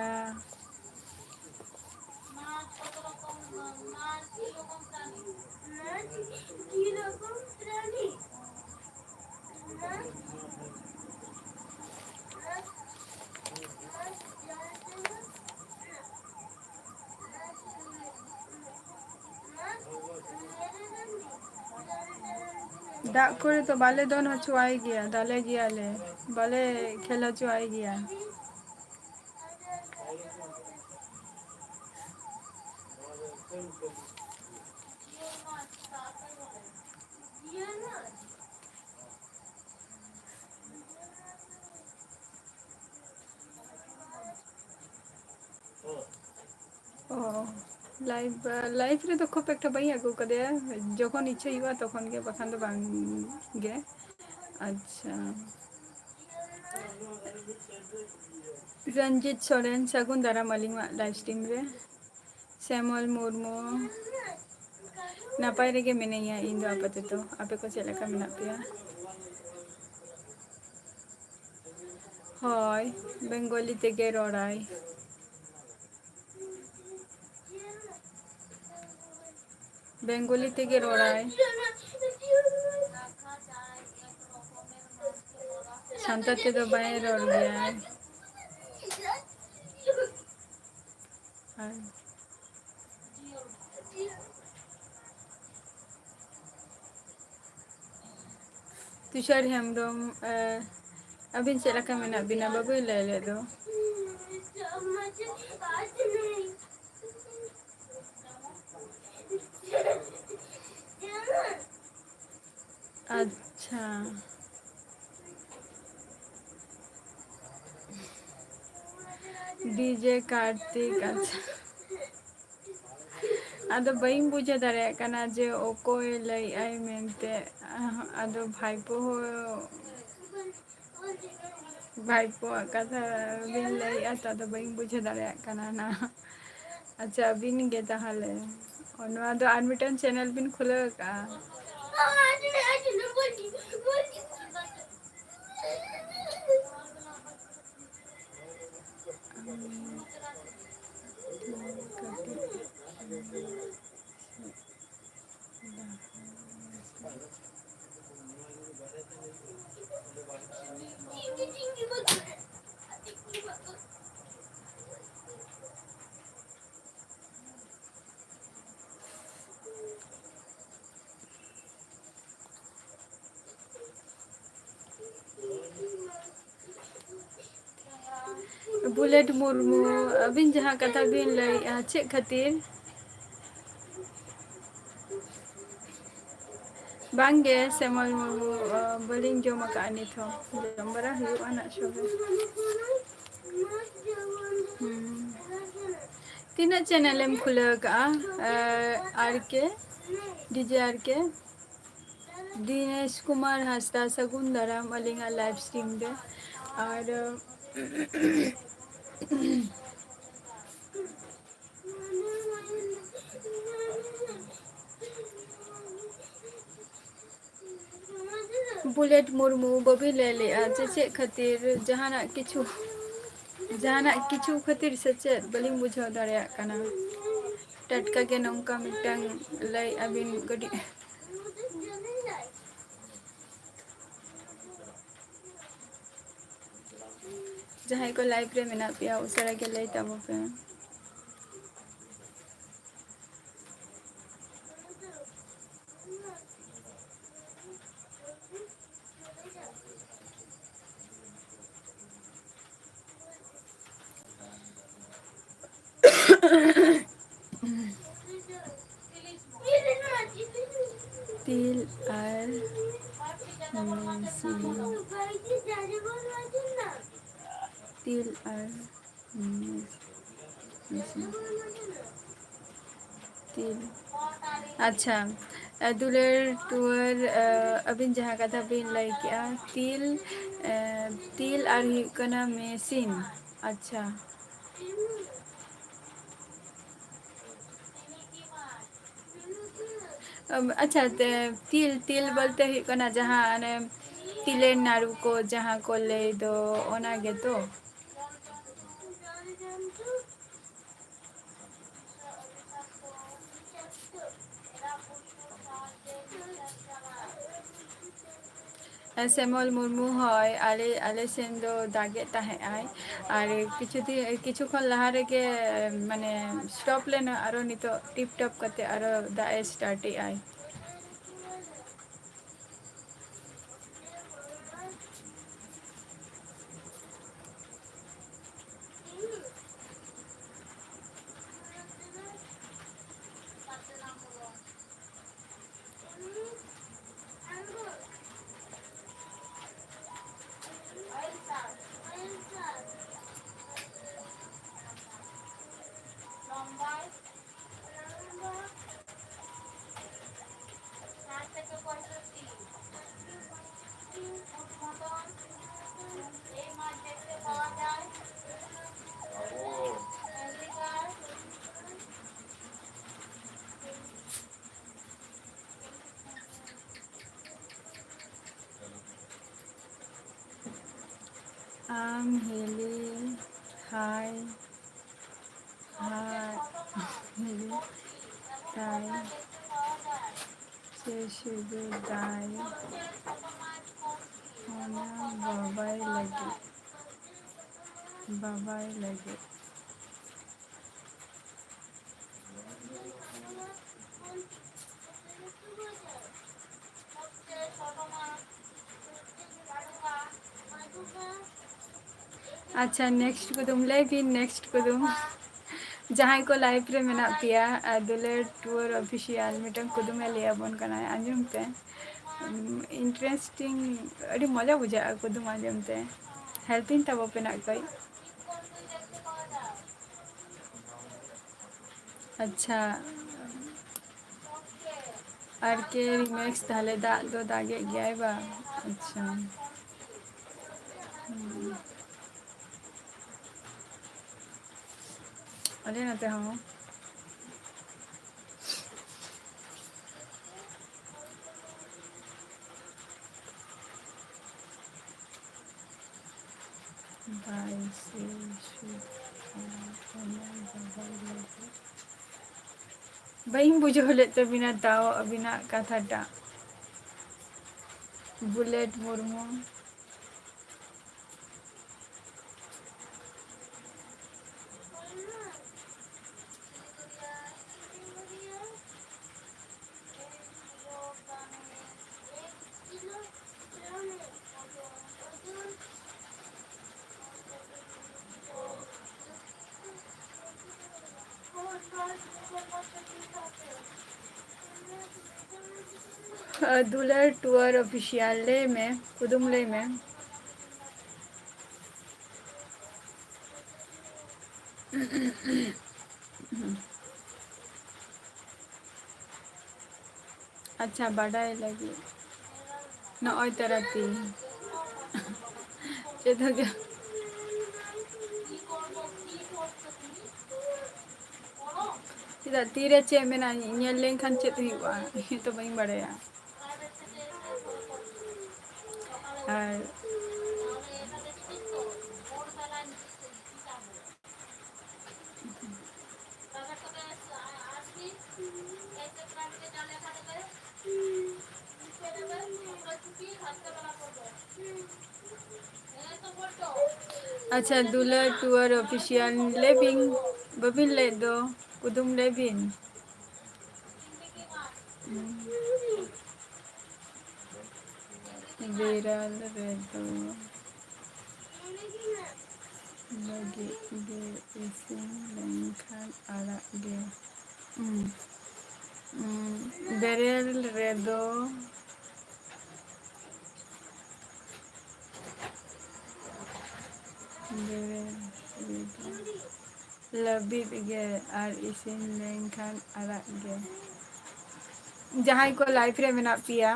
दाग करे तो बाले दोन हचुआई गया दाले गया ले बाले खेल हचुआई गया ᱚ ᱞᱟᱭᱤᱵᱷ ᱞᱟᱭᱤᱵᱷ ᱨᱮᱫᱚ ᱠᱷᱩᱵ ᱮᱠᱴᱟ ᱵᱟᱹᱧ ᱟᱹᱜᱩ ᱠᱟᱫᱮᱭᱟ, ᱡᱚᱠᱷᱚᱱ ᱤᱪᱪᱷᱟᱹ ᱦᱩᱭᱩᱜᱼᱟ ᱛᱚᱠᱷᱚᱱ ᱜᱮ ᱵᱟᱠᱷᱟᱱ ᱫᱚ ᱵᱟᱝ ᱜᱮ᱾ ᱟᱪᱪᱷᱟ ᱨᱚᱧᱡᱤᱛ ᱥᱚᱨᱮᱱ ᱥᱟᱹᱜᱩᱱ ᱫᱟᱨᱟᱢ ᱟᱹᱞᱤᱧᱟᱜ ᱞᱟইฟ์ᱥᱴᱨᱤᱢ ᱨᱮ᱾ ᱥᱮᱢᱚᱞ ᱢᱩᱨᱢᱩ ᱱᱟᱯᱟᱭ ᱨᱮᱜᱮ ᱢᱤᱱᱟᱹᱧᱟ ᱤᱧ ᱫᱚ ᱟᱯᱟᱛᱚᱛᱚ, ᱟᱯᱮ ᱠᱚ ᱪᱮᱫ ᱞᱮᱠᱟ ᱢᱮᱱᱟᱜ ᱯᱮᱭᱟ? ᱦᱳᱭ ᱵᱮᱝᱜᱚᱞᱤ ᱛᱮᱜᱮ ᱨᱚᱲᱟᱭ᱾ ᱵᱮᱝᱜᱚᱞᱤ ᱛᱮᱜᱮ ᱨᱚᱲᱟᱭ᱾ ᱥᱟᱱᱛᱟᱲ ᱛᱮᱫᱚ ᱵᱟᱭ ᱨᱚᱲ ᱜᱮᱭᱟᱭ᱾ ᱟᱨ ᱛᱩᱥᱟᱨ ᱦᱮᱢᱵᱨᱚᱢ ᱟᱹᱵᱤᱱ ᱪᱮᱫ ᱞᱮᱠᱟ ᱢᱮᱱᱟᱜ ᱵᱤᱱᱟ ᱵᱟᱵᱩᱭ ᱞᱟᱹᱭ ᱞᱮᱫ ᱫᱚ? ᱟᱪᱪᱷᱟ ᱰᱤᱡᱮ ᱠᱟᱨᱛᱤᱠ ᱟᱪᱪᱷᱟ᱾ ᱟᱫᱚ ᱵᱟᱹᱧ ᱵᱩᱡᱷᱟᱹᱣ ᱫᱟᱲᱮᱭᱟᱜ ᱠᱟᱱᱟ ᱡᱮ ᱚᱠᱚᱭ ᱞᱟᱹᱭᱮᱫ ᱟᱭ ᱢᱮᱱᱛᱮ, ᱟᱫᱚ ᱵᱷᱟᱭᱯᱳ ᱵᱷᱟᱭᱯᱳᱣᱟᱜ ᱠᱟᱛᱷᱟ ᱵᱤᱱ ᱞᱟᱹᱭᱮᱜᱼᱟ ᱛᱚ ᱟᱫᱚ ᱵᱟᱹᱧ ᱵᱩᱡᱷᱟᱹᱣ ᱫᱟᱲᱮᱭᱟᱜ ᱠᱟᱱᱟ ᱱᱟ᱾ ᱟᱪᱪᱷᱟ ᱟᱹᱵᱤᱱ ᱜᱮ ᱛᱟᱦᱚᱞᱮ, ᱱᱚᱣᱟ ᱫᱚ ᱟᱨ ᱢᱤᱫᱴᱮᱱ ᱪᱮᱱᱮᱞ ᱵᱤᱱ ᱠᱷᱩᱞᱟᱹᱣ ᱟᱠᱟᱫᱼᱟ? ᱵᱩᱞᱮᱴ ᱢᱩᱨᱢᱩ ᱟᱹᱵᱤᱱ ᱡᱟᱦᱟᱸ ᱠᱟᱛᱷᱟ ᱵᱤᱱ ᱞᱟᱹᱭᱮᱫᱼᱟ ᱪᱮᱫ ᱠᱷᱟᱹᱛᱤᱨ? ᱵᱟᱝᱜᱮ ᱥᱮᱢᱚᱞ ᱢᱩᱨᱢᱩ ᱵᱟᱹᱞᱤᱧ ᱡᱚᱢ ᱟᱠᱟᱫᱼᱟ ᱱᱤᱛ ᱦᱚᱸ, ᱡᱚᱢ ᱵᱟᱲᱟ ᱦᱩᱭᱩᱜᱼᱟ ᱱᱟᱜ ᱥᱚᱵᱮ᱾ ᱛᱤᱱᱟᱹᱜ ᱪᱮᱱᱮᱞᱮᱢ ᱠᱷᱩᱞᱟᱹᱣ ᱟᱠᱟᱫᱼᱟ ᱟᱨ ᱠᱮ ᱰᱤᱡᱮ ᱟᱨ ᱠᱮ? ᱫᱤᱱᱮᱥ ᱠᱩᱢᱟᱨ ᱦᱟᱸᱥᱫᱟ ᱥᱟᱹᱜᱩᱱ ᱫᱟᱨᱟᱢ ᱟᱹᱞᱤᱧᱟᱜ ᱞᱟᱭᱤᱵᱷ ᱥᱴᱨᱤᱢ ᱨᱮ᱾ ᱟᱨ ᱵᱩᱞᱮᱴ ᱢᱩᱨᱢᱩ ᱵᱟᱵᱤᱱ ᱞᱟᱹᱭ ᱞᱮᱫᱼᱟ ᱡᱮ ᱪᱮᱫ ᱠᱷᱟᱹᱛᱤᱨ ᱡᱟᱦᱟᱱᱟᱜ ᱠᱤᱪᱷᱩ ᱡᱟᱦᱟᱱᱟᱜ ᱠᱤᱪᱷᱩ ᱠᱷᱟᱹᱛᱤᱨ ᱥᱮ ᱪᱮᱫ ᱵᱟᱹᱞᱤᱧ ᱵᱩᱡᱷᱟᱹᱣ ᱫᱟᱲᱮᱭᱟᱜ ᱠᱟᱱᱟ᱾ ᱴᱟᱴᱠᱟ ᱜᱮ ᱱᱚᱝᱠᱟ ᱢᱤᱫᱴᱟᱝ ᱞᱟᱹᱭ ᱟᱹᱵᱤᱱ ᱠᱟᱹᱴᱤᱡ ᱡᱟᱦᱟᱸᱭ ᱠᱚ ᱞᱟᱭᱤᱵᱷ ᱨᱮ ᱢᱮᱱᱟᱜ ᱯᱮᱭᱟ ᱩᱥᱟᱹᱨᱟ ᱜᱮ ᱞᱟᱹᱭ ᱛᱟᱵᱚ ᱯᱮ᱾ ᱛᱤᱞ ᱟᱨ ᱢᱮᱥᱤ ᱛᱤᱞ ᱟᱨ ᱢᱮᱥᱤ ᱛᱤᱞ ᱟᱪᱪᱷᱟ ᱫᱩᱞᱟᱹᱲ ᱴᱩᱣᱟᱹᱨ ᱟᱹᱵᱤᱱ ᱡᱟᱦᱟᱸ ᱠᱟᱛᱷᱟ ᱵᱤᱱ ᱞᱟᱹᱭ ᱠᱮᱜᱼᱟ ᱛᱤᱞ ᱟᱨ ᱦᱩᱭᱩᱜ ᱠᱟᱱᱟ ᱢᱮᱥᱤᱱ ᱟᱪᱪᱷᱟ᱾ ᱟᱪᱪᱷᱟ ᱛᱤᱞ ᱵᱚᱞᱛᱮ ᱦᱩᱭᱩᱜ ᱠᱟᱱᱟ ᱡᱟᱦᱟᱸ ᱚᱱᱮ ᱛᱤᱞᱮᱨ ᱱᱟᱹᱲᱩ ᱠᱚ ᱡᱟᱦᱟᱸ ᱠᱚ ᱞᱟᱹᱭ ᱫᱚ ᱚᱱᱟ ᱜᱮᱛᱚ? ᱥᱮᱢᱚᱞ ᱢᱩᱨᱢᱩ ᱦᱳᱭ ᱟᱞᱮ ᱥᱮᱱ ᱫᱚ ᱫᱟᱜᱮᱫ ᱛᱟᱦᱮᱸᱫ ᱟᱭ ᱟᱨ ᱠᱤᱪᱷᱩ ᱠᱷᱚᱱ ᱞᱟᱦᱟ ᱨᱮᱜᱮ ᱢᱟᱱᱮ ᱥᱴᱚᱯ ᱞᱮᱱᱟ ᱟᱨᱚ ᱱᱤᱛᱚᱜ ᱴᱤᱯ ᱴᱚᱯ ᱠᱟᱛᱮᱫ ᱟᱨᱚ ᱫᱟᱜ ᱮ start ᱮᱜᱼᱟᱭ᱾ Haley. Hi. Hi. Haley. Hi. Sheshugudai. Ona babai lagi. Babai lagi. अच्छा नेक्स्ट कुदुम ले भी नेक्स्ट कुदुम जहाँ को लाइव रे मेना पिया दुलेर टूर ऑफिशियल मिटन कुदुमे लिया बन कना आंजम पे इंटरेस्टिंग अड़ी मजा बुझा कुदुम आंजम ते हेल्पिंग तब पे ना कोई अच्छा और के रिमेक्स ताले दो दागे गया बा अच्छा अरे ना ते हम बाय से भाई बुझो लेते बिना ताओ बिना कथा टा बुलेट मुर्मू दुलर टूर ऑफिशियल ले में कुदुम ले में अच्छा बड़ा लगी नॉय तरती चेतो क्या तीरे चे में ना लें खान चेत हुआ ये तो वहीं बड़े हैं और अच्छा दुलर टूर ऑफिशियल लेबिन बबिन ले दो कुदुम लेबिन बेरल रे दो लगी गे इसिन लेंखान आड़ा गे बेरल रे दो बेरल रे दो लबिद गे और इसिन लेंखान आड़ा गे जहाँ को लाइफ रे मेना पिया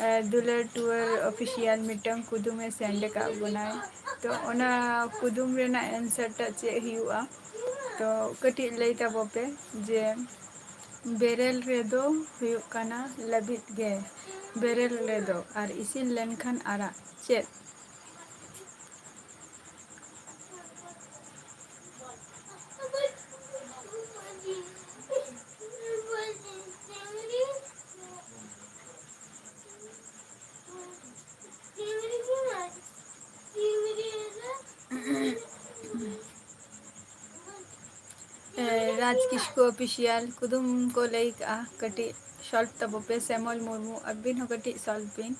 दुलर टूर ऑफिशियल मिटम कुदुमे सेंड का बनाए तो ओना कुदुम रेना आंसर टा चे हुआ तो कटी लई तबो पे जे बेरेल रे दो हुयुक काना लबिद गे बेरेल रे दो और इसिन लेनखान आड़ा चेत राज किसको ऑफिशियल कुदुम को लई का कटी सॉल्व तबो पे सेमल मुर्मू अबिन हो कटी सॉल्व पिन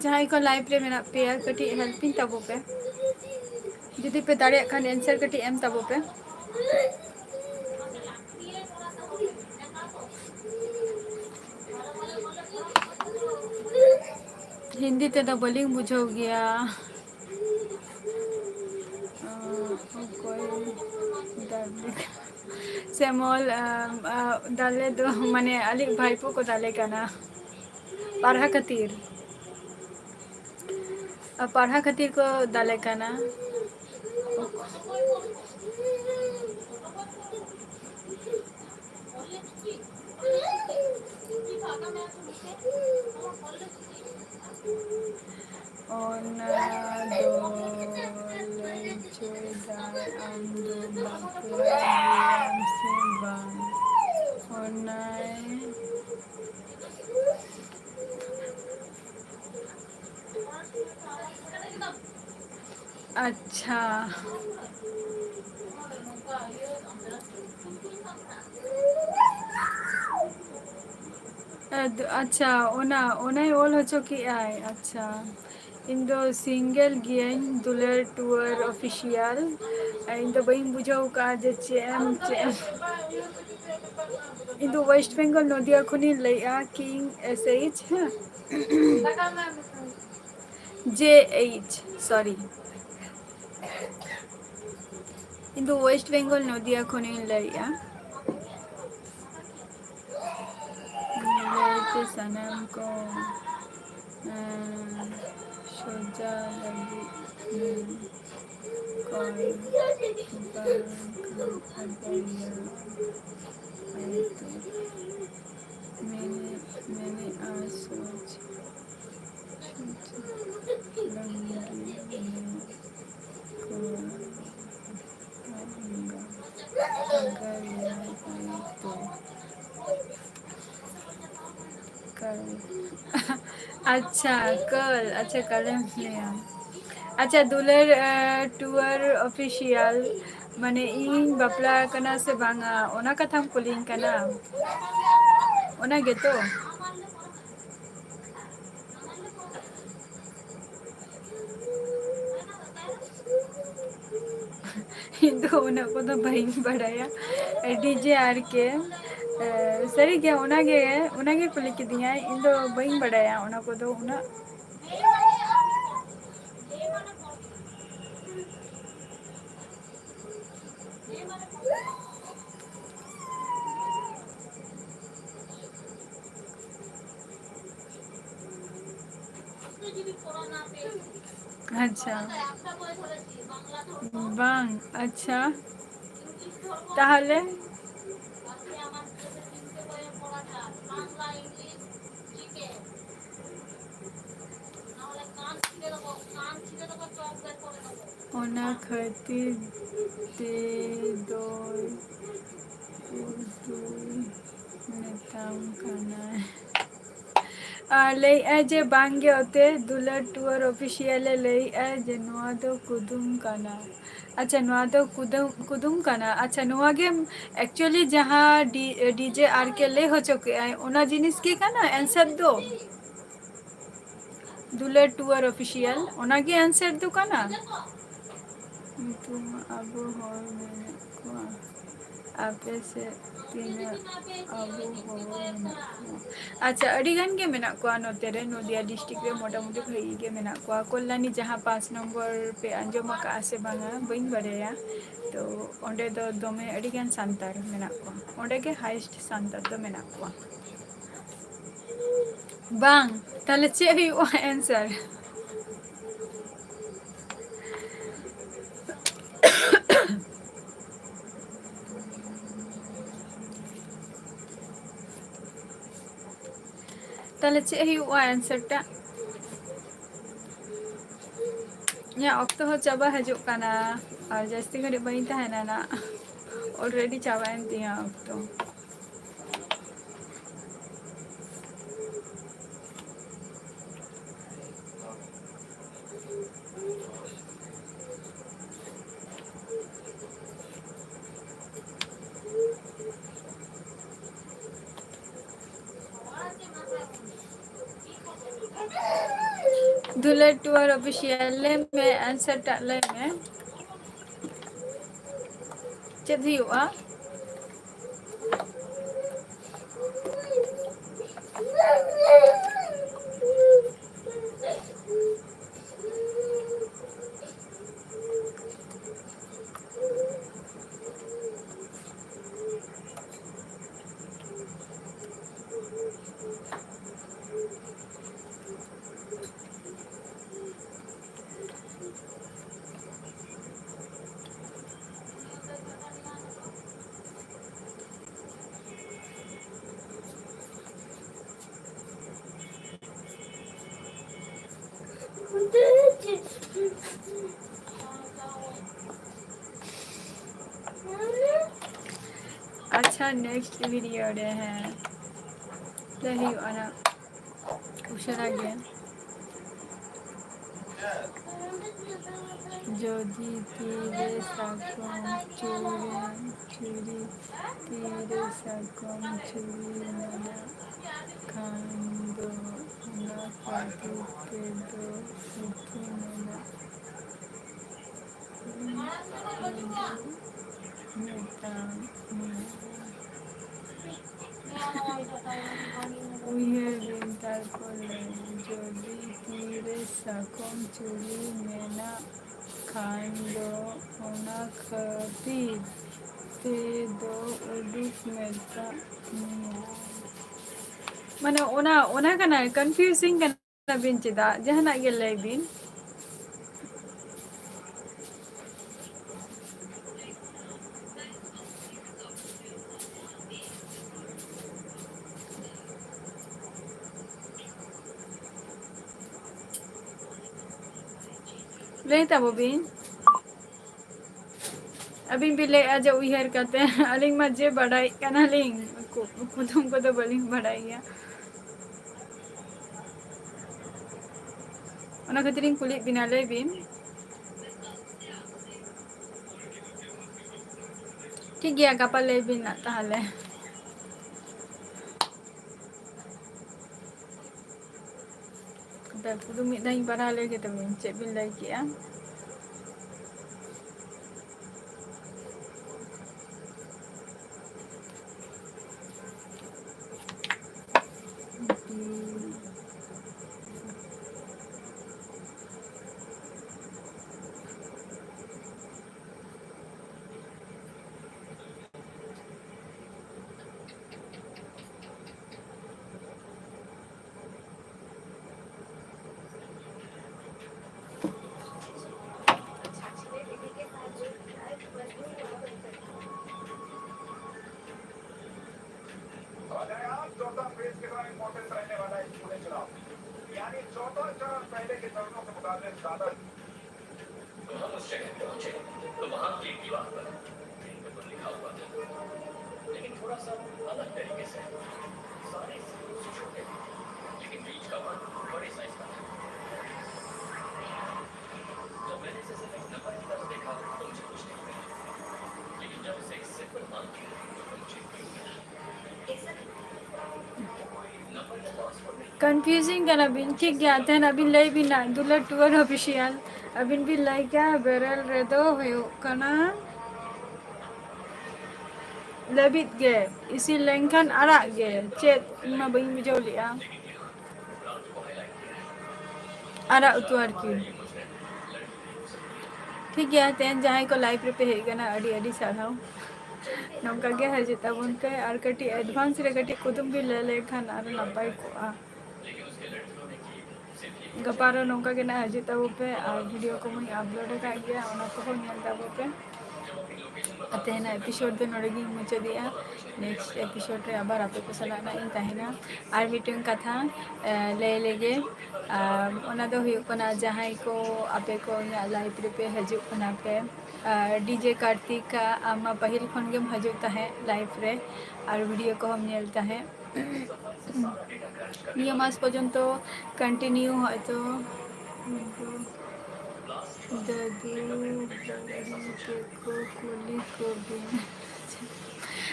जहाँ को लाइव रे मेना पे कटी हेल्पिंग तबो पे जुदी पे दाड़े खान आंसर कटी एम तबो पे हिंदी ते तो बोलिंग बुझो गया कोई सेमोल दाले दो माने अली भाईपो को दाले कना पारहा खातिर को दाले कना ona do leche dai am do bakla am se bang onai अच्छा अच्छा ओना ओना ओल हो चुकी है अच्छा इन दो सिंगल गियन दुलर टूर ऑफिशियल इन दो बइन बुझाऊ का जे चेम चेम इन दो वेस्ट बंगाल नदिया खुनी लैया किंग एसएच जेएच सॉरी इन दो वेस्ट बंगाल नदिया खुनी लैया लेते सनम को सोजा लगी कोई मैंने आज सोच अगर यह तो कल अच्छा कल अच्छा कल अच्छा दुलर टूर ऑफिशियल माने इन बापला कना से बांगा ओना कथाम कुलिंग कना ओना गेतो हिंदू ओना को तो भाई बढ़ाया डीजे आर के सरी क्या ओना के कुली की दिया इन दो भाई बढ़ाया ओना को तो ओना अच्छा बांग अच्छा ताहले ओना खातिर दे दो नेताम कना लई जे बांगे होते दुलर टूर ऑफिशियल लई जे नोआ दो कुदुम कना अच्छा नोआ दो कुदुम कना अच्छा नोआ गे एक्चुअली जहाँ डीजे आर के ले हो चुके हैं ओना जिनिस की कना आंसर दो दुलर टूर ऑफिशियल ओना गे आंसर दो कना तुम अब हो मैंने को आपे से तीन अब हो मैंने अच्छा अड़ीगन के मेना को नोते रे नदिया डिस्ट्रिक्ट रे मोटामुटी भई के मेना को कोल्लानी जहाँ 5 नंबर पे अंजम का से बांगा बइन बड़ेया तो ओंडे दो दोमे अड़ीगन सांतार मेना को ओंडे के हाईएस्ट सांतार दो मेना को बांग ताले चे हुई आंसर ताले चे हुई आंसर टा ᱤᱧᱟᱹᱜ ᱚᱠᱛᱚ ᱦᱚᱸ ᱪᱟᱵᱟ ᱦᱤᱡᱩᱜ ᱠᱟᱱᱟ ᱟᱨ ᱡᱟᱹᱥᱛᱤ ᱜᱷᱟᱹᱲᱤᱡ ᱵᱟᱹᱧ ᱛᱟᱦᱮᱱᱟ ᱱᱟᱜ ᱚᱞᱨᱮᱰᱤ ᱪᱟᱵᱟᱭᱮᱱ ᱛᱤᱧᱟᱹ ᱚᱠᱛᱚ दुलर टूअर ऑफिशियल ले में आंसर टाक ले में चेद हुआ अच्छा नेक्स्ट वीडियो रे हैं लही वाला उशरा गे जोधी तीरे साकम चूरी तीरे साकम चूरी मना खांदो ना पाती के दो सुखी मना मेता उइहे तारपरे जोधी तीरे साकम चूरी मेना खांदो ओना खातिर ते दो उडुक मेता माने ओना कना कंफ्यूजिंग कना बिन चेदा जहाना गे लय बिन लय ताबो बिन अभी भी ले आज उइहर करते हैं अलिंग मजे बढ़ाई कना लिंग कुतुम को तो बलिंग बढ़ाई गया ओना खातिरिंग कुली बिना लय बिन ठीक गया गापा लय बिन ना ताहले दा पुदु मिद दाई पढ़ा ले के तमिन चेक बिन लय किया कंफ्यूजिंग कना बिन ठीक गया तेन अबिन लय बिन ना दुलर टूअर ऑफिशियल अबिन भी लय क्या बेरल रे दो हुयो कना लबित गे इसी लेंखन अड़ा गे चेत मा बई बुझाव लिया अड़ा उतु आरकी ठीक गया तेन जहां को लाइव रे पे हे गना अडी अडी साराव नौका गे हजे तबन पे आर कटी एडवांस रे कटी कुतुम भी ले लेखान आर नपाय को आ गपारो नौका गे ना हजे तब पे आ वीडियो को मुई अपलोड का गया ओना को नेल तब पे तेना एपिसोड दो नोड़गी मुचादिया नेक्स्ट एपिसोड रे आबार आपे को सलाह ना इन तहना आर मिटन कथा ले लेगे ओना दो हुयु कना जहां को आपे को या लाइव रे पे हजू कना पे डीजे कार्तिक आमा पहिल खन गेम हजू तहे लाइव रे आर वीडियो को हम नेल तहे निया मास पर्यंत कंटिन्यू हयतो दादू देखो कुली को भी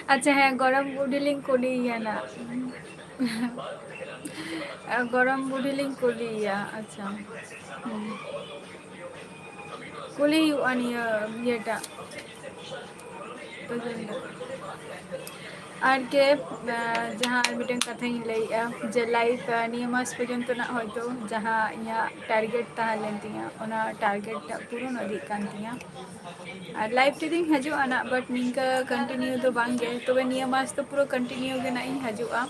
अच्छा है गरम बुढ़िलिंग कुलिया ना गरम बुढ़िलिंग कुलिया अच्छा कुली अनिया येटा और के जहाँ मिटन कथा लैया जे लाइफ निया मास पर्यंत ना हयतो जहाँ इया टारगेट तहाँ लेन तिया ओना टारगेट पूर्ण अधिक कान तिया और लाइफ टेदिंग हजुआ ना बट निंका कंटिन्यू तो बांगे तबे निया मास तो पूरा कंटिन्यू गे ना इन हजुआ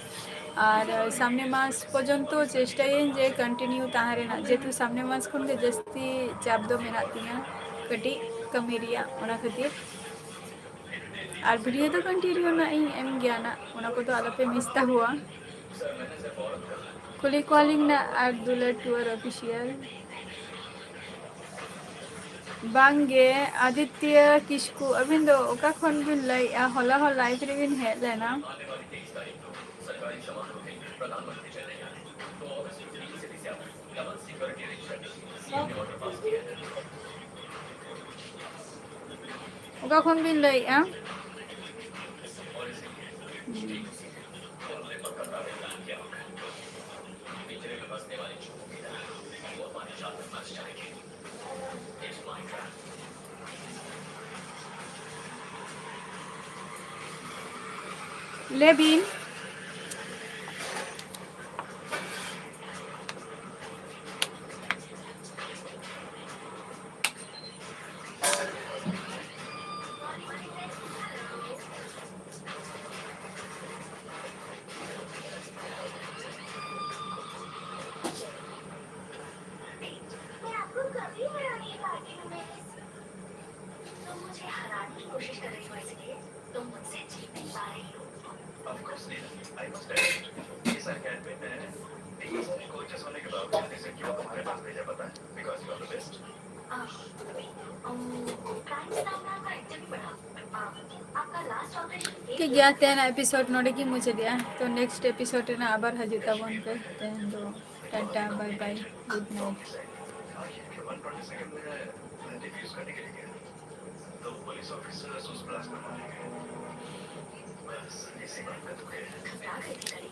और सामने मास पर्यंत चेष्टायें जे कंटिन्यू तहाँ रेना जेतु सामने मास खन गे जस्ती चाप दो मेना तिया कटी कमी रिया ओना खातिर और वीडियो तो कंटिन्यू ना इन एम गया ना ओना को तो आलोपे मिसता हुआ कुली कॉलिंग ना और दुलर टूर ऑफिशियल बांगे आदित्य किसकु अबिन दो ओका खन बिन लाई होला हो लाइव रे बिन हे लेना ओका खन बिन लाई लेबिन ठीक गया तेना एपिसोड नोड़े की मुझे दिया तो नेक्स्ट एपिसोड ना आबार हजुता बन पे तेन दो tata bye bye good night